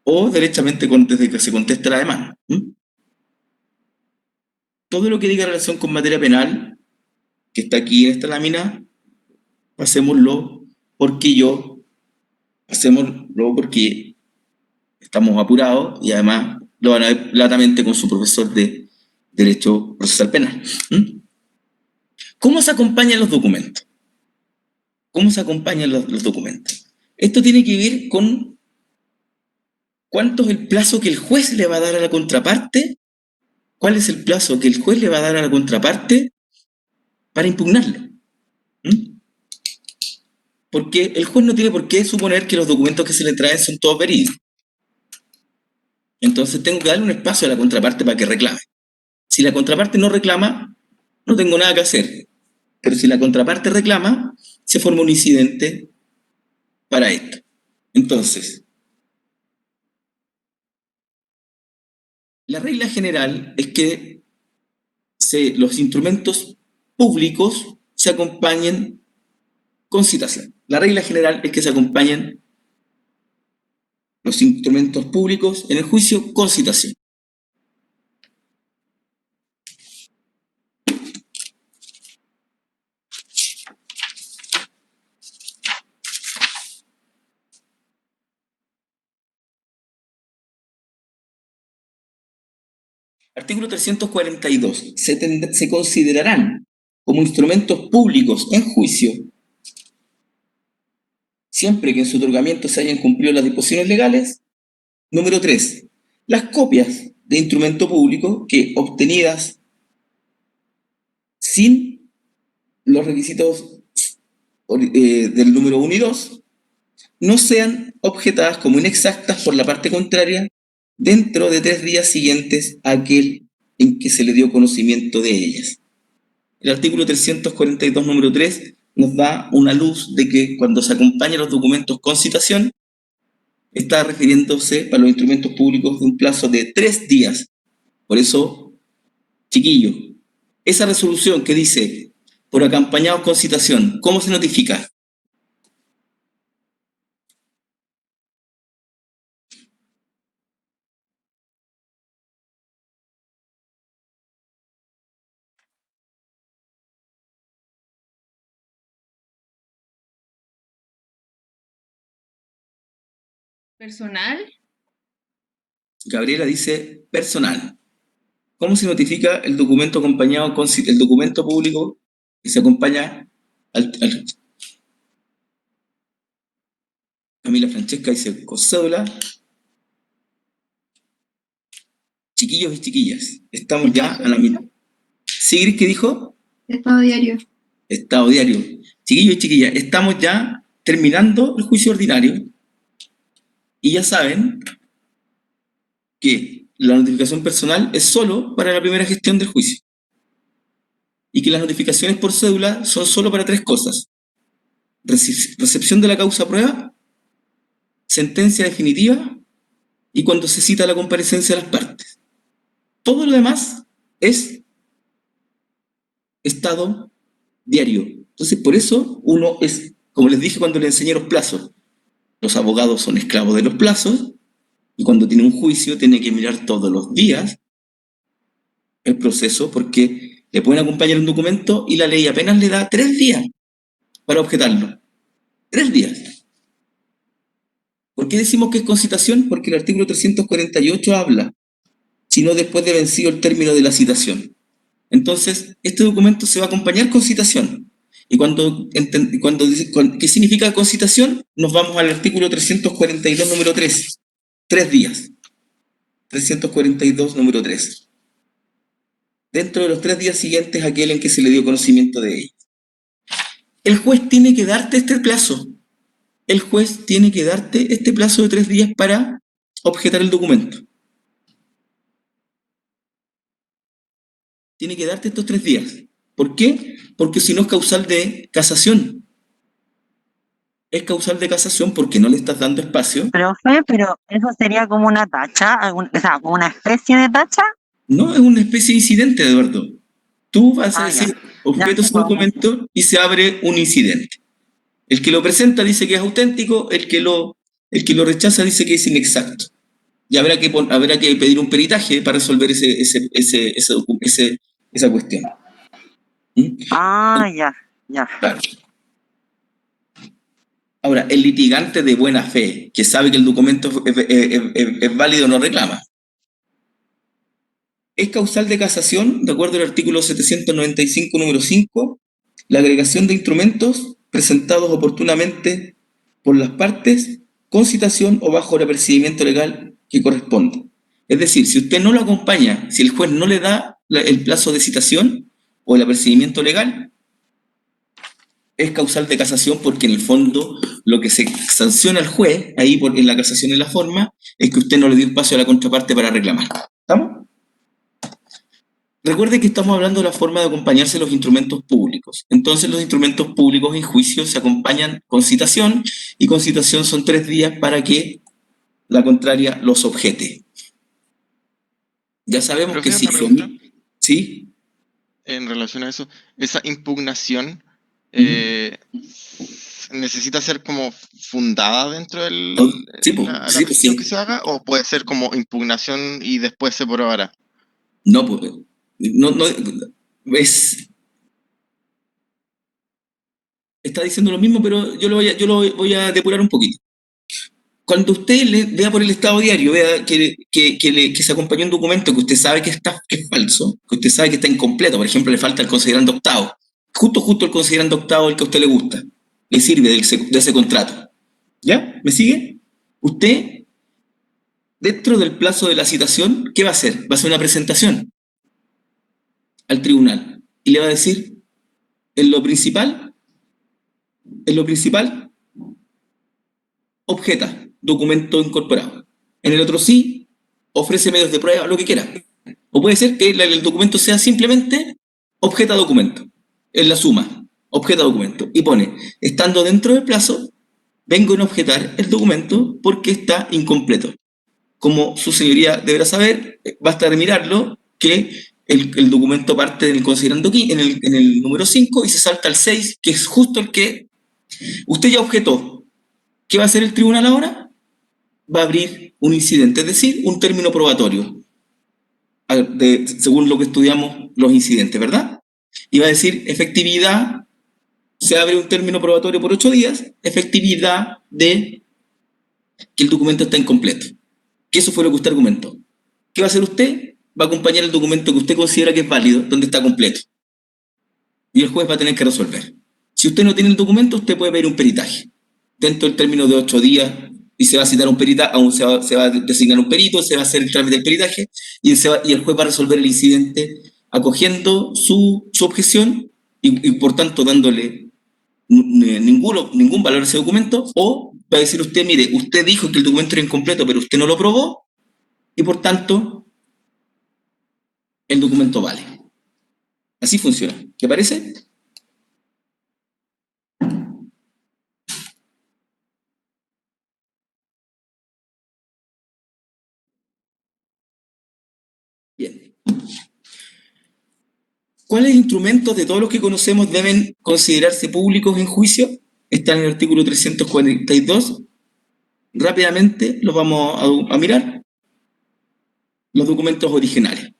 o derechamente desde que se conteste la demanda. Todo lo que diga relación con materia penal, que está aquí en esta lámina, hacémoslo porque estamos apurados y además lo van a ver platamente con su profesor de Derecho Procesal Penal. ¿Cómo se acompañan los documentos? ¿Cómo se acompañan los documentos? Esto tiene que ver con cuánto es el plazo que el juez le va a dar a la contraparte, cuál es el plazo que el juez le va a dar a la contraparte para impugnarlo. Porque el juez no tiene por qué suponer que los documentos que se le traen son todos verídicos. Entonces tengo que darle un espacio a la contraparte para que reclame. Si la contraparte no reclama, no tengo nada que hacer. Pero si la contraparte reclama, se forma un incidente para esto. Entonces, la regla general es que los instrumentos públicos se acompañen con citación. La regla general es que se acompañen los instrumentos públicos en el juicio con citación. Artículo 342. Se considerarán como instrumentos públicos en juicio siempre que en su otorgamiento se hayan cumplido las disposiciones legales. Número 3. Las copias de instrumento público que obtenidas sin los requisitos del número 1 y 2 no sean objetadas como inexactas por la parte contraria dentro de 3 días siguientes a aquel en que se le dio conocimiento de ellas. El artículo 342, número 3, nos da una luz de que cuando se acompañan los documentos con citación, está refiriéndose para los instrumentos públicos de un plazo de 3 días. Por eso, chiquillos, esa resolución que dice por acompañados con citación, ¿cómo se notifica? Personal. Gabriela dice personal. ¿Cómo se notifica el documento acompañado con el documento público que se acompaña al Camila Francesca dice con cédula. Chiquillos y chiquillas, estamos ya a la mitad. ¿Sigrid qué dijo? Estado diario. Estado diario. Chiquillos y chiquillas, estamos ya terminando el juicio ordinario y ya saben que la notificación personal es solo para la primera gestión del juicio y que las notificaciones por cédula son solo para 3 cosas: recepción de la causa prueba, sentencia definitiva y cuando se cita la comparecencia de las partes. Todo lo demás es estado diario. Entonces, por eso uno es, como les dije cuando les enseñé los plazos, los abogados son esclavos de los plazos y cuando tiene un juicio tiene que mirar todos los días el proceso porque le pueden acompañar un documento y la ley apenas le da 3 días para objetarlo. 3 días. ¿Por qué decimos que es con citación? Porque el artículo 348 habla, sino después de vencido el término de la citación. Entonces, este documento se va a acompañar con citación. Y cuando dice qué significa con citación, nos vamos al artículo 342, número 3. 3 días. 342, número 3. Dentro de los 3 días siguientes, aquel en que se le dio conocimiento de ella. El juez tiene que darte este plazo. El juez tiene que darte este plazo de 3 días para objetar el documento. Tiene que darte estos 3 días. ¿Por qué? Porque si no es causal de casación. Es causal de casación porque no le estás dando espacio. Pero eso sería como una tacha, o sea, como una especie de tacha. No, es una especie de incidente, Eduardo. Tú vas a decir, objeto ese pues, documento y se abre un incidente. El que lo presenta dice que es auténtico, el que lo rechaza dice que es inexacto. Y habrá que pedir un peritaje para resolver esa cuestión. Ya. Claro. Ahora, el litigante de buena fe, que sabe que el documento es válido, no reclama. Es causal de casación, de acuerdo al artículo 795, número 5, la agregación de instrumentos presentados oportunamente por las partes con citación o bajo el apercibimiento legal que corresponde. Es decir, si usted no lo acompaña, si el juez no le da el plazo de citación o el apercibimiento legal, es causal de casación porque en el fondo lo que se sanciona al juez, ahí en la casación en la forma, es que usted no le dio espacio a la contraparte para reclamar. ¿Estamos? Recuerde que estamos hablando de la forma de acompañarse los instrumentos públicos. Entonces los instrumentos públicos en juicio se acompañan con citación y con citación son 3 días para que la contraria los objete. Ya sabemos que sí. ¿Sí? En relación a eso, esa impugnación necesita ser como fundada dentro de la petición que se haga, o puede ser como impugnación y después se probará. No, pues, no está diciendo lo mismo, pero yo lo voy a depurar un poquito. Cuando usted vea por el estado diario, vea que se acompañó un documento que usted sabe que es falso, que usted sabe que está incompleto, por ejemplo, le falta el considerando octavo, justo el considerando octavo el que a usted le gusta, le sirve de ese contrato. ¿Ya? ¿Me sigue? Usted, dentro del plazo de la citación, ¿qué va a hacer? Va a hacer una presentación al tribunal y le va a decir, en lo principal, objeta, documento incorporado. En el otro sí, ofrece medios de prueba, lo que quiera. O puede ser que el documento sea simplemente objeta documento, en la suma, objeta documento. Y pone, estando dentro del plazo, vengo a objetar el documento porque está incompleto. Como su señoría deberá saber, basta de mirarlo, que el documento parte del considerando aquí, en el número 5 y se salta al 6, que es justo el que usted ya objetó. ¿Qué va a hacer el tribunal ahora? Va a abrir un incidente, es decir, un término probatorio, según lo que estudiamos los incidentes, ¿verdad? Y va a decir, efectividad, se abre un término probatorio por 8 días, efectividad de que el documento está incompleto, que eso fue lo que usted argumentó. ¿Qué va a hacer usted? Va a acompañar el documento que usted considera que es válido, donde está completo. Y el juez va a tener que resolver. Si usted no tiene el documento, usted puede pedir un peritaje. Dentro del término de 8 días, y se va a citar un peritaje, aún se va a designar un perito, se va a hacer el trámite del peritaje, y el juez va a resolver el incidente acogiendo su objeción y por tanto dándole ningún valor a ese documento, o va a decir usted, mire, usted dijo que el documento era incompleto, pero usted no lo probó, y por tanto, el documento vale. Así funciona. ¿Qué parece? Bien. ¿Cuáles instrumentos de todos los que conocemos deben considerarse públicos en juicio? Está en el artículo 342. Rápidamente los vamos a mirar. Los documentos originales.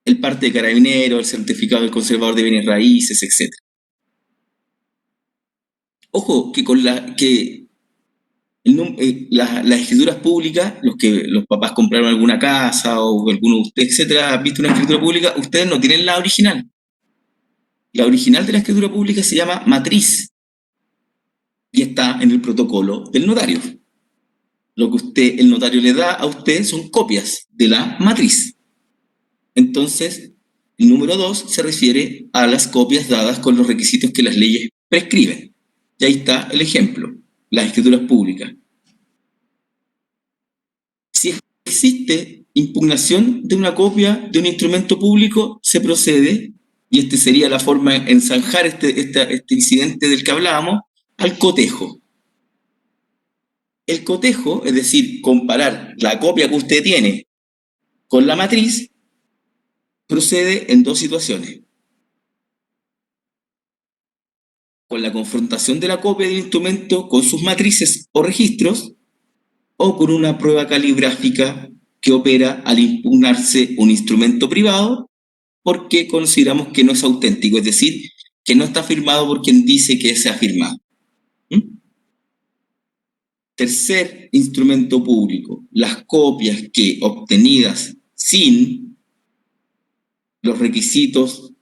El parte de carabinero, el certificado del conservador de bienes raíces, etc. Ojo, que las escrituras públicas, los papás compraron alguna casa o alguno de ustedes, etcétera, han visto una escritura pública, ustedes no tienen la original. La original de la escritura pública se llama matriz y está en el protocolo del notario. Lo que el notario le da a usted son copias de la matriz. Entonces, el número 2 se refiere a las copias dadas con los requisitos que las leyes prescriben. Y ahí está el ejemplo, las escrituras públicas. Si existe impugnación de una copia de un instrumento público, se procede, y esta sería la forma en zanjar este incidente del que hablábamos, al cotejo. El cotejo, es decir, comparar la copia que usted tiene con la matriz, procede en dos situaciones. Con la confrontación de la copia del instrumento con sus matrices o registros, o con una prueba caligráfica que opera al impugnarse un instrumento privado porque consideramos que no es auténtico, es decir, que no está firmado por quien dice que se ha firmado. Tercer instrumento público, las copias que obtenidas sin los requisitos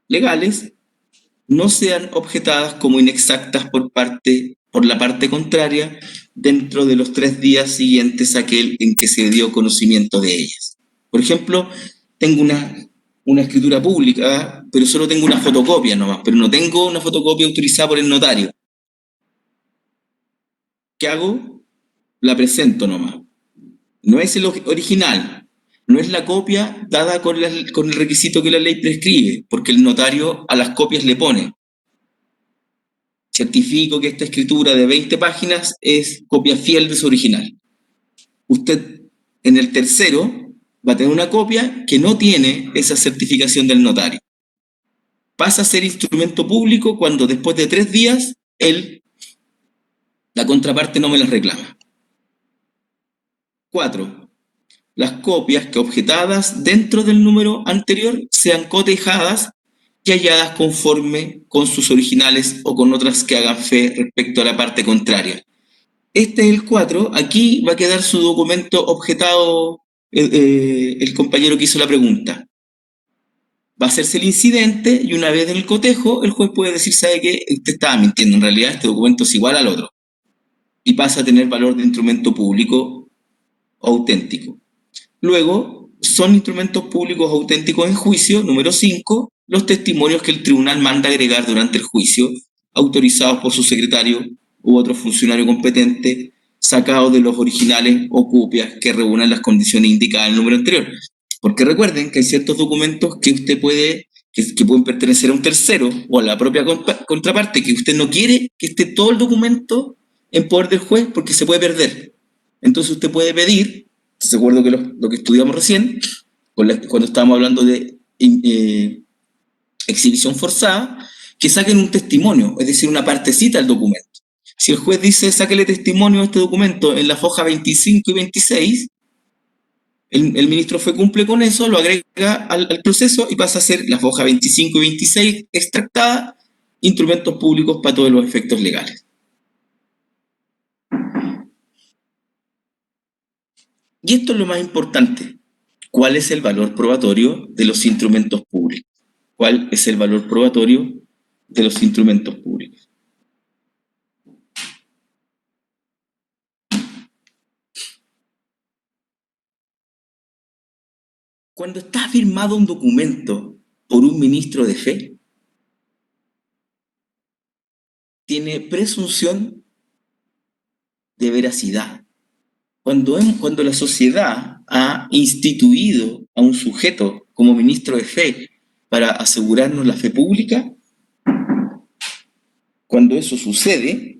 legales no sean objetadas como inexactas por la parte contraria dentro de los 3 días siguientes a aquel en que se dio conocimiento de ellas. Por ejemplo, tengo una escritura pública, pero solo tengo una fotocopia nomás, pero no tengo una fotocopia autorizada por el notario. ¿Qué hago? La presento nomás. No es el original, no es la copia dada con el requisito que la ley prescribe, porque el notario a las copias le pone: certifico que esta escritura de 20 páginas es copia fiel de su original. Usted, en el tercero, va a tener una copia que no tiene esa certificación del notario. Pasa a ser instrumento público cuando después de 3 días, la contraparte no me las reclama. 4. Las copias que objetadas dentro del número anterior sean cotejadas y halladas conforme con sus originales o con otras que hagan fe respecto a la parte contraria. Este es el 4. Aquí va a quedar su documento objetado el compañero que hizo la pregunta. Va a hacerse el incidente y una vez en el cotejo, el juez puede decir, ¿sabe qué? Usted estaba mintiendo, en realidad este documento es igual al otro. Y pasa a tener valor de instrumento público auténtico. Luego, son instrumentos públicos auténticos en juicio, número 5, los testimonios que el tribunal manda agregar durante el juicio, autorizados por su secretario u otro funcionario competente, sacados de los originales o copias que reúnan las condiciones indicadas en el número anterior. Porque recuerden que hay ciertos documentos que usted que pueden pertenecer a un tercero o a la propia contraparte, que usted no quiere que esté todo el documento en poder del juez porque se puede perder. Entonces usted puede pedir, ¿se acuerdan que lo que estudiamos recién, cuando estábamos hablando de exhibición forzada, que saquen un testimonio, es decir, una partecita del documento. Si el juez dice, sáquele testimonio a este documento en la foja 25 y 26, el ministro cumple con eso, lo agrega al proceso y pasa a ser la foja 25 y 26 extractada, instrumentos públicos para todos los efectos legales. Y esto es lo más importante. ¿Cuál es el valor probatorio de los instrumentos públicos? ¿Cuál es el valor probatorio de los instrumentos públicos? Cuando está firmado un documento por un ministro de fe, tiene presunción de veracidad. Cuando la sociedad ha instituido a un sujeto como ministro de fe para asegurarnos la fe pública, cuando eso sucede,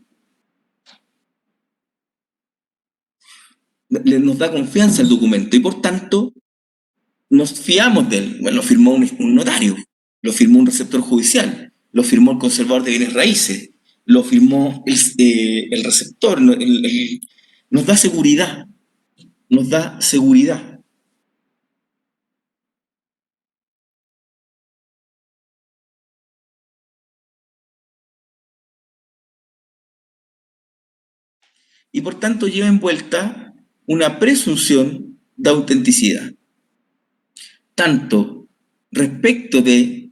nos da confianza el documento y por tanto nos fiamos de él. Bueno, lo firmó un notario, lo firmó un receptor judicial, lo firmó el conservador de bienes raíces, lo firmó el receptor, nos da seguridad, nos da seguridad. Y por tanto lleva envuelta una presunción de autenticidad, tanto respecto de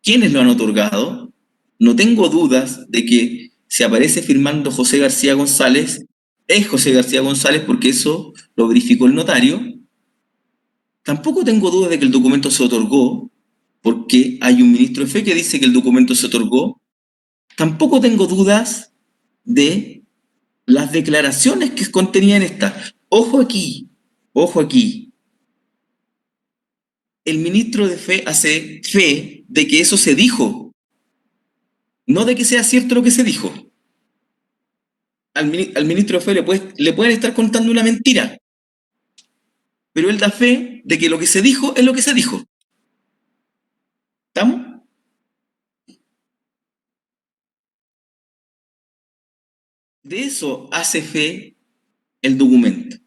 quienes lo han otorgado. No tengo dudas de que si aparece firmando José García González, es José García González porque eso lo verificó el notario. Tampoco tengo dudas de que el documento se otorgó porque hay un ministro de fe que dice que el documento se otorgó. Tampoco tengo dudas de las declaraciones que contenían esta. Ojo aquí, ojo aquí. El ministro de fe hace fe de que eso se dijo, no de que sea cierto lo que se dijo. Al ministro de fe le pueden estar contando una mentira, pero él da fe de que lo que se dijo es lo que se dijo. ¿Estamos? De eso hace fe el documento.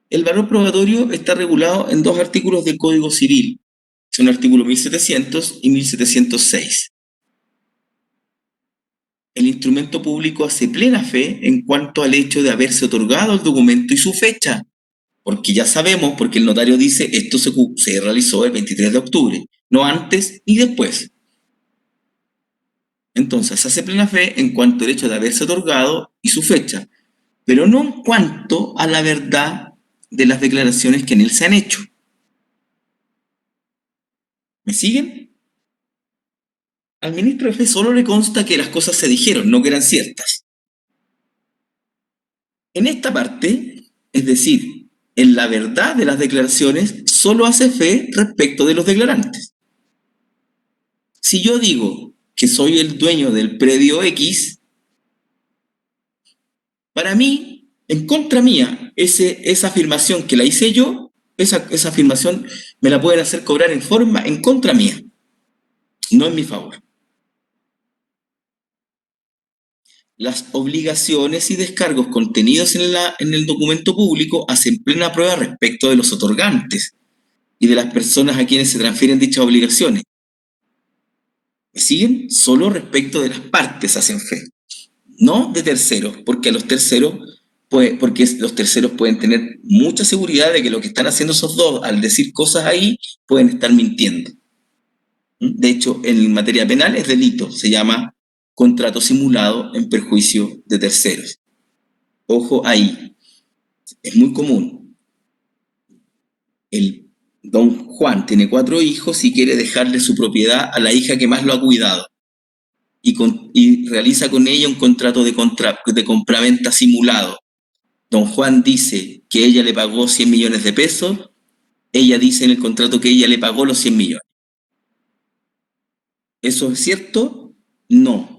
El valor probatorio está regulado en 2 artículos del Código Civil. Son el artículo 1700 y 1706. El instrumento público hace plena fe en cuanto al hecho de haberse otorgado el documento y su fecha, porque ya sabemos, porque el notario dice esto se realizó el 23 de octubre, no antes ni después. Entonces hace plena fe en cuanto al hecho de haberse otorgado y su fecha, pero no en cuanto a la verdad de las declaraciones que en él se han hecho. ¿Me siguen? Al ministro de fe solo le consta que las cosas se dijeron, no que eran ciertas. En esta parte, es decir, en la verdad de las declaraciones, solo hace fe respecto de los declarantes. Si yo digo que soy el dueño del predio X, para mí, en contra mía, esa afirmación que la hice yo, esa afirmación me la pueden hacer cobrar en contra mía, no en mi favor. Las obligaciones y descargos contenidos en el documento público hacen plena prueba respecto de los otorgantes y de las personas a quienes se transfieren dichas obligaciones. ¿Me siguen? Solo respecto de las partes hacen fe, no de terceros, porque los terceros pueden tener mucha seguridad de que lo que están haciendo esos dos al decir cosas ahí pueden estar mintiendo. De hecho, en materia penal es delito, se llama contrato simulado en perjuicio de terceros. Ojo ahí, es muy común. El don Juan tiene 4 hijos y quiere dejarle su propiedad a la hija que más lo ha cuidado. Y realiza con ella un contrato de compraventa simulado. Don Juan dice que ella le pagó 100 millones de pesos, ella dice en el contrato que ella le pagó los 100 millones. ¿Eso es cierto? No.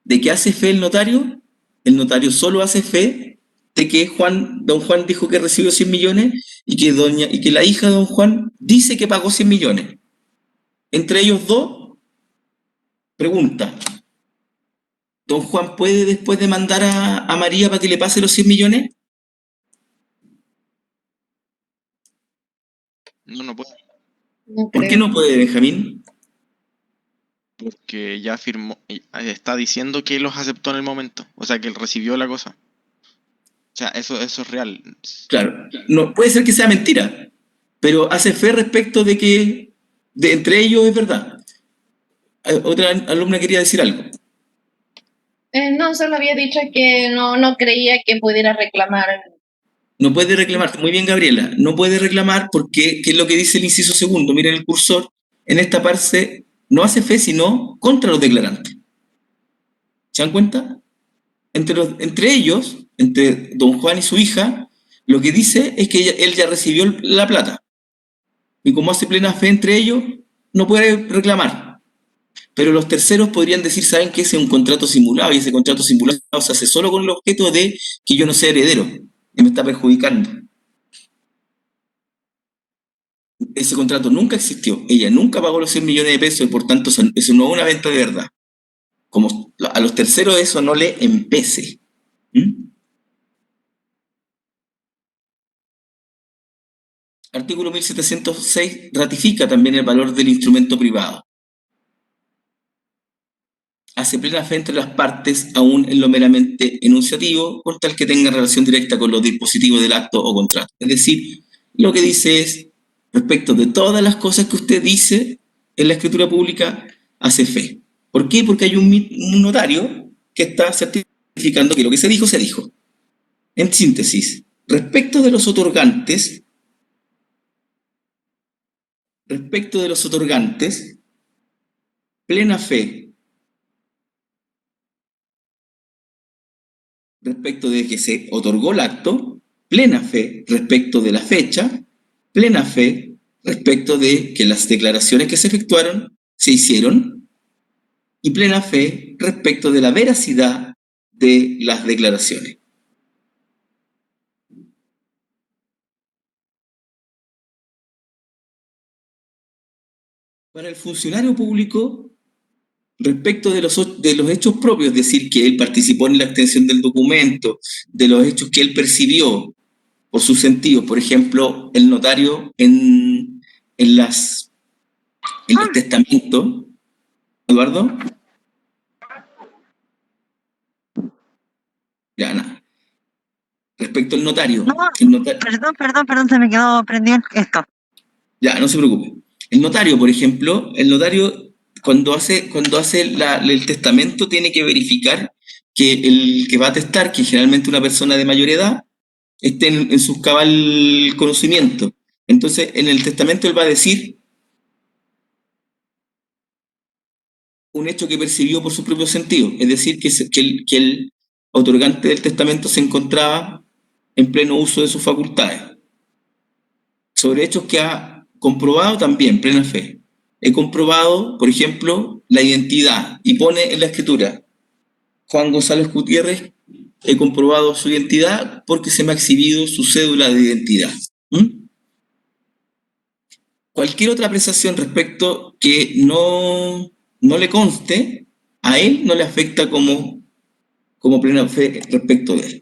¿De qué hace fe el notario? El notario solo hace fe de que don Juan dijo que recibió 100 millones y que la hija de don Juan dice que pagó 100 millones. Entre ellos dos, pregunta, ¿don Juan puede después demandar a María para que le pase los 100 millones? No puede. ¿Por qué no puede, Benjamín? Porque ya firmó, está diciendo que los aceptó en el momento, o sea que él recibió la cosa. O sea, eso es real. Claro, no, puede ser que sea mentira, pero hace fe respecto de que entre ellos es verdad. Otra alumna quería decir algo. No, solo había dicho que no creía que pudiera reclamar. No puede reclamar, muy bien Gabriela, no puede reclamar porque, ¿qué es lo que dice el inciso segundo? Miren el cursor, en esta parte no hace fe sino contra los declarantes. ¿Se dan cuenta? Entre ellos, entre don Juan y su hija, lo que dice es que él ya recibió la plata. Y como hace plena fe entre ellos, no puede reclamar. Pero los terceros podrían decir, ¿saben qué? Ese es un contrato simulado y ese contrato simulado se hace solo con el objeto de que yo no sea heredero y me está perjudicando. Ese contrato nunca existió, ella nunca pagó los 100 millones de pesos y por tanto eso no es una venta de verdad. Como a los terceros eso no le empece. Artículo 1706 ratifica también el valor del instrumento privado. Hace plena fe entre las partes, aún en lo meramente enunciativo, por tal que tenga relación directa con los dispositivos del acto o contrato. Es decir, lo que dice es, respecto de todas las cosas que usted dice en la escritura pública, hace fe. ¿Por qué? Porque hay un notario que está certificando que lo que se dijo, se dijo. En síntesis, respecto de los otorgantes, plena fe. Respecto de que se otorgó el acto, plena fe respecto de la fecha, plena fe respecto de que las declaraciones que se efectuaron se hicieron y plena fe respecto de la veracidad de las declaraciones. Para el funcionario público, respecto de los hechos propios, es decir, que él participó en la extensión del documento, de los hechos que él percibió por sus sentidos, por ejemplo, el notario en los testamentos, Eduardo. Ya, nada. Respecto al notario. No, perdón, se me quedó prendido esto. Ya, no se preocupe. El notario, por ejemplo, cuando hace el testamento tiene que verificar que el que va a testar, que generalmente una persona de mayor edad, esté en su cabal conocimiento. Entonces, en el testamento él va a decir un hecho que percibió por su propio sentido, es decir, que el otorgante del testamento se encontraba en pleno uso de sus facultades. Sobre hechos que ha comprobado también, plena fe. He comprobado, por ejemplo, la identidad, y pone en la escritura, Juan González Gutiérrez, he comprobado su identidad porque se me ha exhibido su cédula de identidad. Cualquier otra apreciación respecto que no le conste, a él no le afecta como plena fe respecto de él.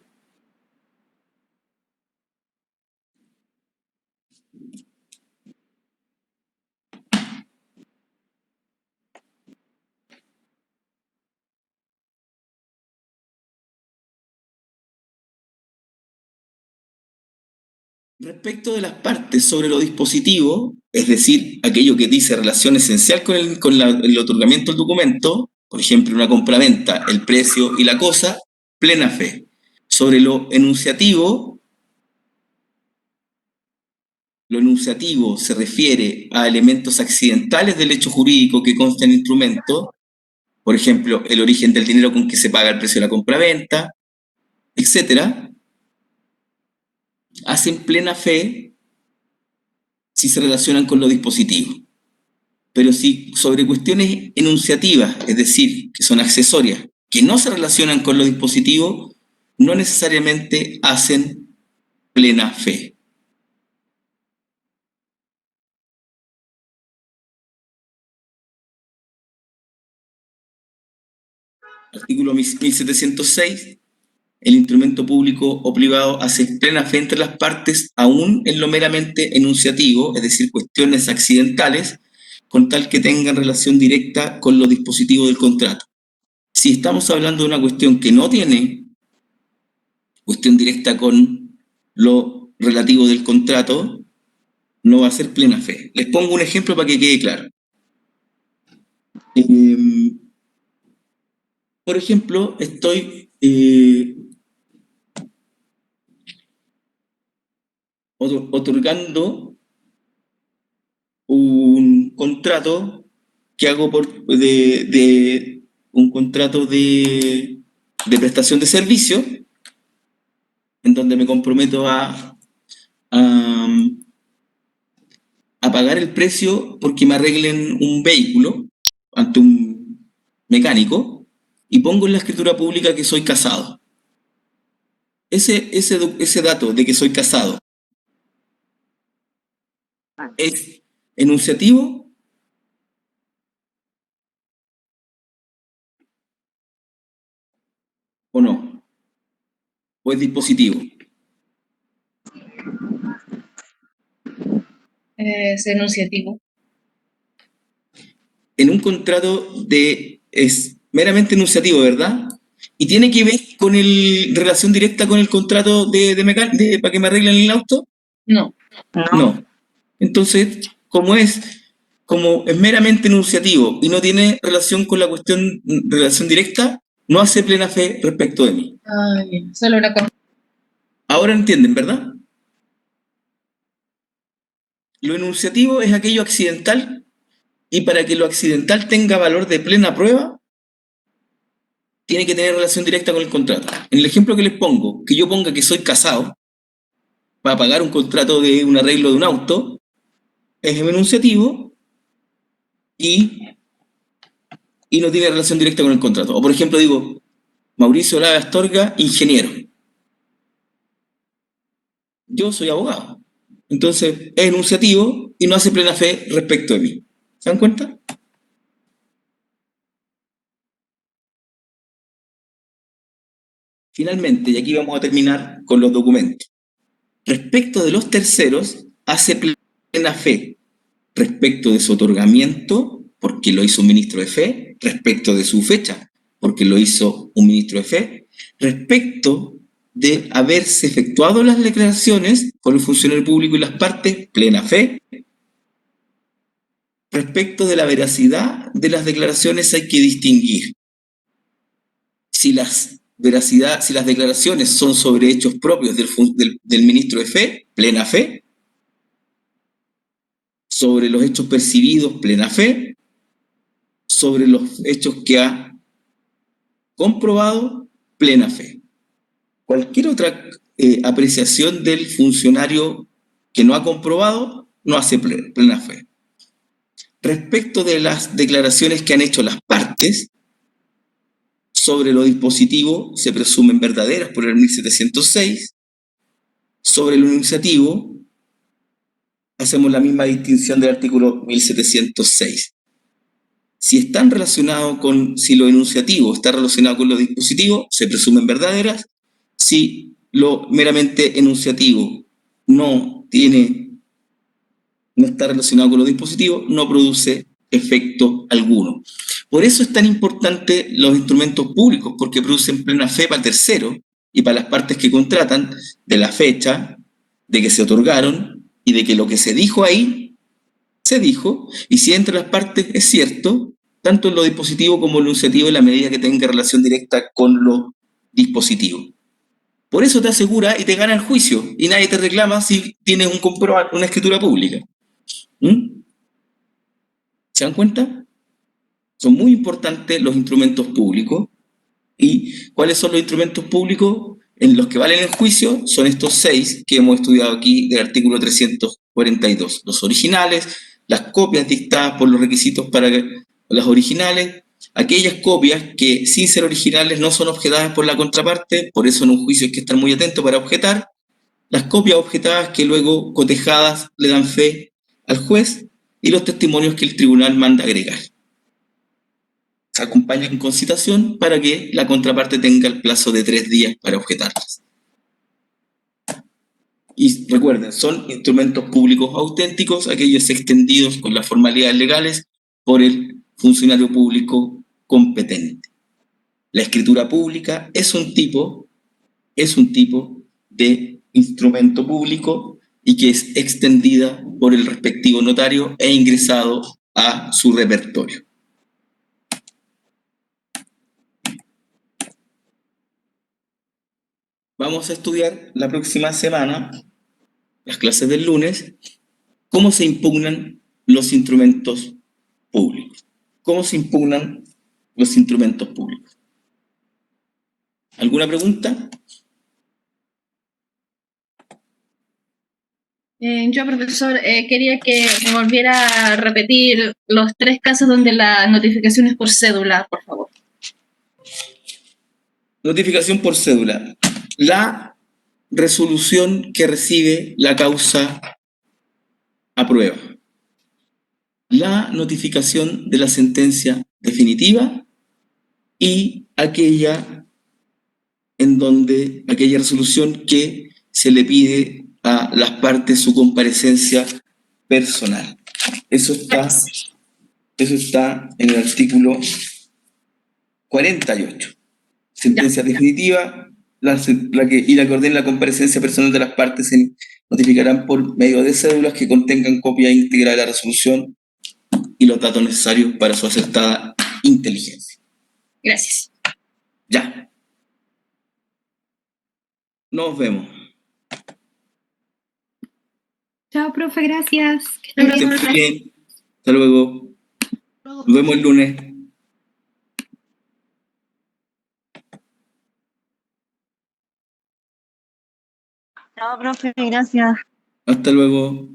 Respecto de las partes sobre lo dispositivo, es decir, aquello que dice relación esencial con el otorgamiento del documento, por ejemplo, una compraventa, el precio y la cosa, plena fe. Sobre lo enunciativo se refiere a elementos accidentales del hecho jurídico que consta en el instrumento, por ejemplo, el origen del dinero con que se paga el precio de la compraventa, etc. Hacen plena fe si se relacionan con los dispositivos. Pero si sobre cuestiones enunciativas, es decir, que son accesorias, que no se relacionan con los dispositivos, no necesariamente hacen plena fe. Artículo 1706. El instrumento público o privado hace plena fe entre las partes, aún en lo meramente enunciativo, es decir, cuestiones accidentales, con tal que tengan relación directa con los dispositivos del contrato. Si estamos hablando de una cuestión que no tiene cuestión directa con lo relativo del contrato, no va a ser plena fe. Les pongo un ejemplo para que quede claro. Por ejemplo, estoy otorgando un contrato que hago un contrato de prestación de servicio, en donde me comprometo a pagar el precio porque me arreglen un vehículo ante un mecánico, y pongo en la escritura pública que soy casado. Ese dato de que soy casado ¿es enunciativo? ¿O no? ¿O es dispositivo? Es enunciativo. En un contrato es meramente enunciativo, ¿verdad? Y tiene que ver con relación directa con el contrato para que me arreglen el auto. No. No. Entonces, como es meramente enunciativo y no tiene relación con la relación directa, no hace plena fe respecto de mí. Solo una cosa. Ahora entienden, ¿verdad? Lo enunciativo es aquello accidental, y para que lo accidental tenga valor de plena prueba, tiene que tener relación directa con el contrato. En el ejemplo que les pongo, que yo ponga que soy casado para pagar un contrato de un arreglo de un auto, es enunciativo y no tiene relación directa con el contrato. O por ejemplo digo, Mauricio Lava Astorga, ingeniero. Yo soy abogado. Entonces es enunciativo y no hace plena fe respecto de mí. ¿Se dan cuenta? Finalmente, y aquí vamos a terminar con los documentos. Respecto de los terceros, hace plena fe respecto de su otorgamiento, porque lo hizo un ministro de fe, respecto de su fecha, porque lo hizo un ministro de fe, respecto de haberse efectuado las declaraciones por el funcionario público y las partes, plena fe. Respecto de la veracidad de las declaraciones hay que distinguir si las declaraciones son sobre hechos propios del ministro de fe, plena fe. Sobre los hechos percibidos, plena fe. Sobre los hechos que ha comprobado, plena fe. Cualquier otra apreciación del funcionario que no ha comprobado, no hace plena fe. Respecto de las declaraciones que han hecho las partes, sobre lo dispositivo se presumen verdaderas por el 1706. Sobre lo enunciativo, hacemos la misma distinción del artículo 1706. Si lo enunciativo está relacionado con lo dispositivo, se presumen verdaderas. Si lo meramente enunciativo no está relacionado con lo dispositivo, no produce efecto alguno. Por eso es tan importante los instrumentos públicos, porque producen plena fe para terceros y para las partes que contratan, de la fecha, de que se otorgaron y de que lo que se dijo ahí, se dijo, y si entre las partes es cierto, tanto en lo dispositivo como en lo enunciativo, en la medida que tenga relación directa con lo dispositivo. Por eso te asegura y te gana el juicio, y nadie te reclama si tienes una escritura pública. ¿Se dan cuenta? Son muy importantes los instrumentos públicos. ¿Y cuáles son los instrumentos públicos en los que valen el juicio? Son estos 6 que hemos estudiado aquí del artículo 342. Los originales, las copias dictadas por los requisitos para las originales, aquellas copias que sin ser originales no son objetadas por la contraparte, por eso en un juicio hay que estar muy atento para objetar, las copias objetadas que luego cotejadas le dan fe al juez, y los testimonios que el tribunal manda agregar. Se acompañan con citación para que la contraparte tenga el plazo de 3 días para objetarlas. Y recuerden, son instrumentos públicos auténticos, aquellos extendidos con las formalidades legales por el funcionario público competente. La escritura pública es un tipo es un tipo de instrumento público y que es extendida por el respectivo notario e ingresado a su repertorio. Vamos a estudiar la próxima semana, las clases del lunes, cómo se impugnan los instrumentos públicos. ¿Cómo se impugnan los instrumentos públicos? ¿Alguna pregunta? Yo, profesor, quería que me volviera a repetir los 3 casos donde la notificación es por cédula, por favor. Notificación por cédula. La resolución que recibe la causa aprueba. La notificación de la sentencia definitiva y aquella resolución que se le pide a las partes su comparecencia personal. Eso está en el artículo 48. Sentencia definitiva, la que ordene la comparecencia personal de las partes se notificarán por medio de cédulas que contengan copia íntegra de la resolución y los datos necesarios para su acertada inteligencia. Gracias. Ya. Nos vemos. Chao, profe, gracias. Que estén muy bien. Hasta luego. Nos vemos el lunes. Chao, profe, gracias. Hasta luego.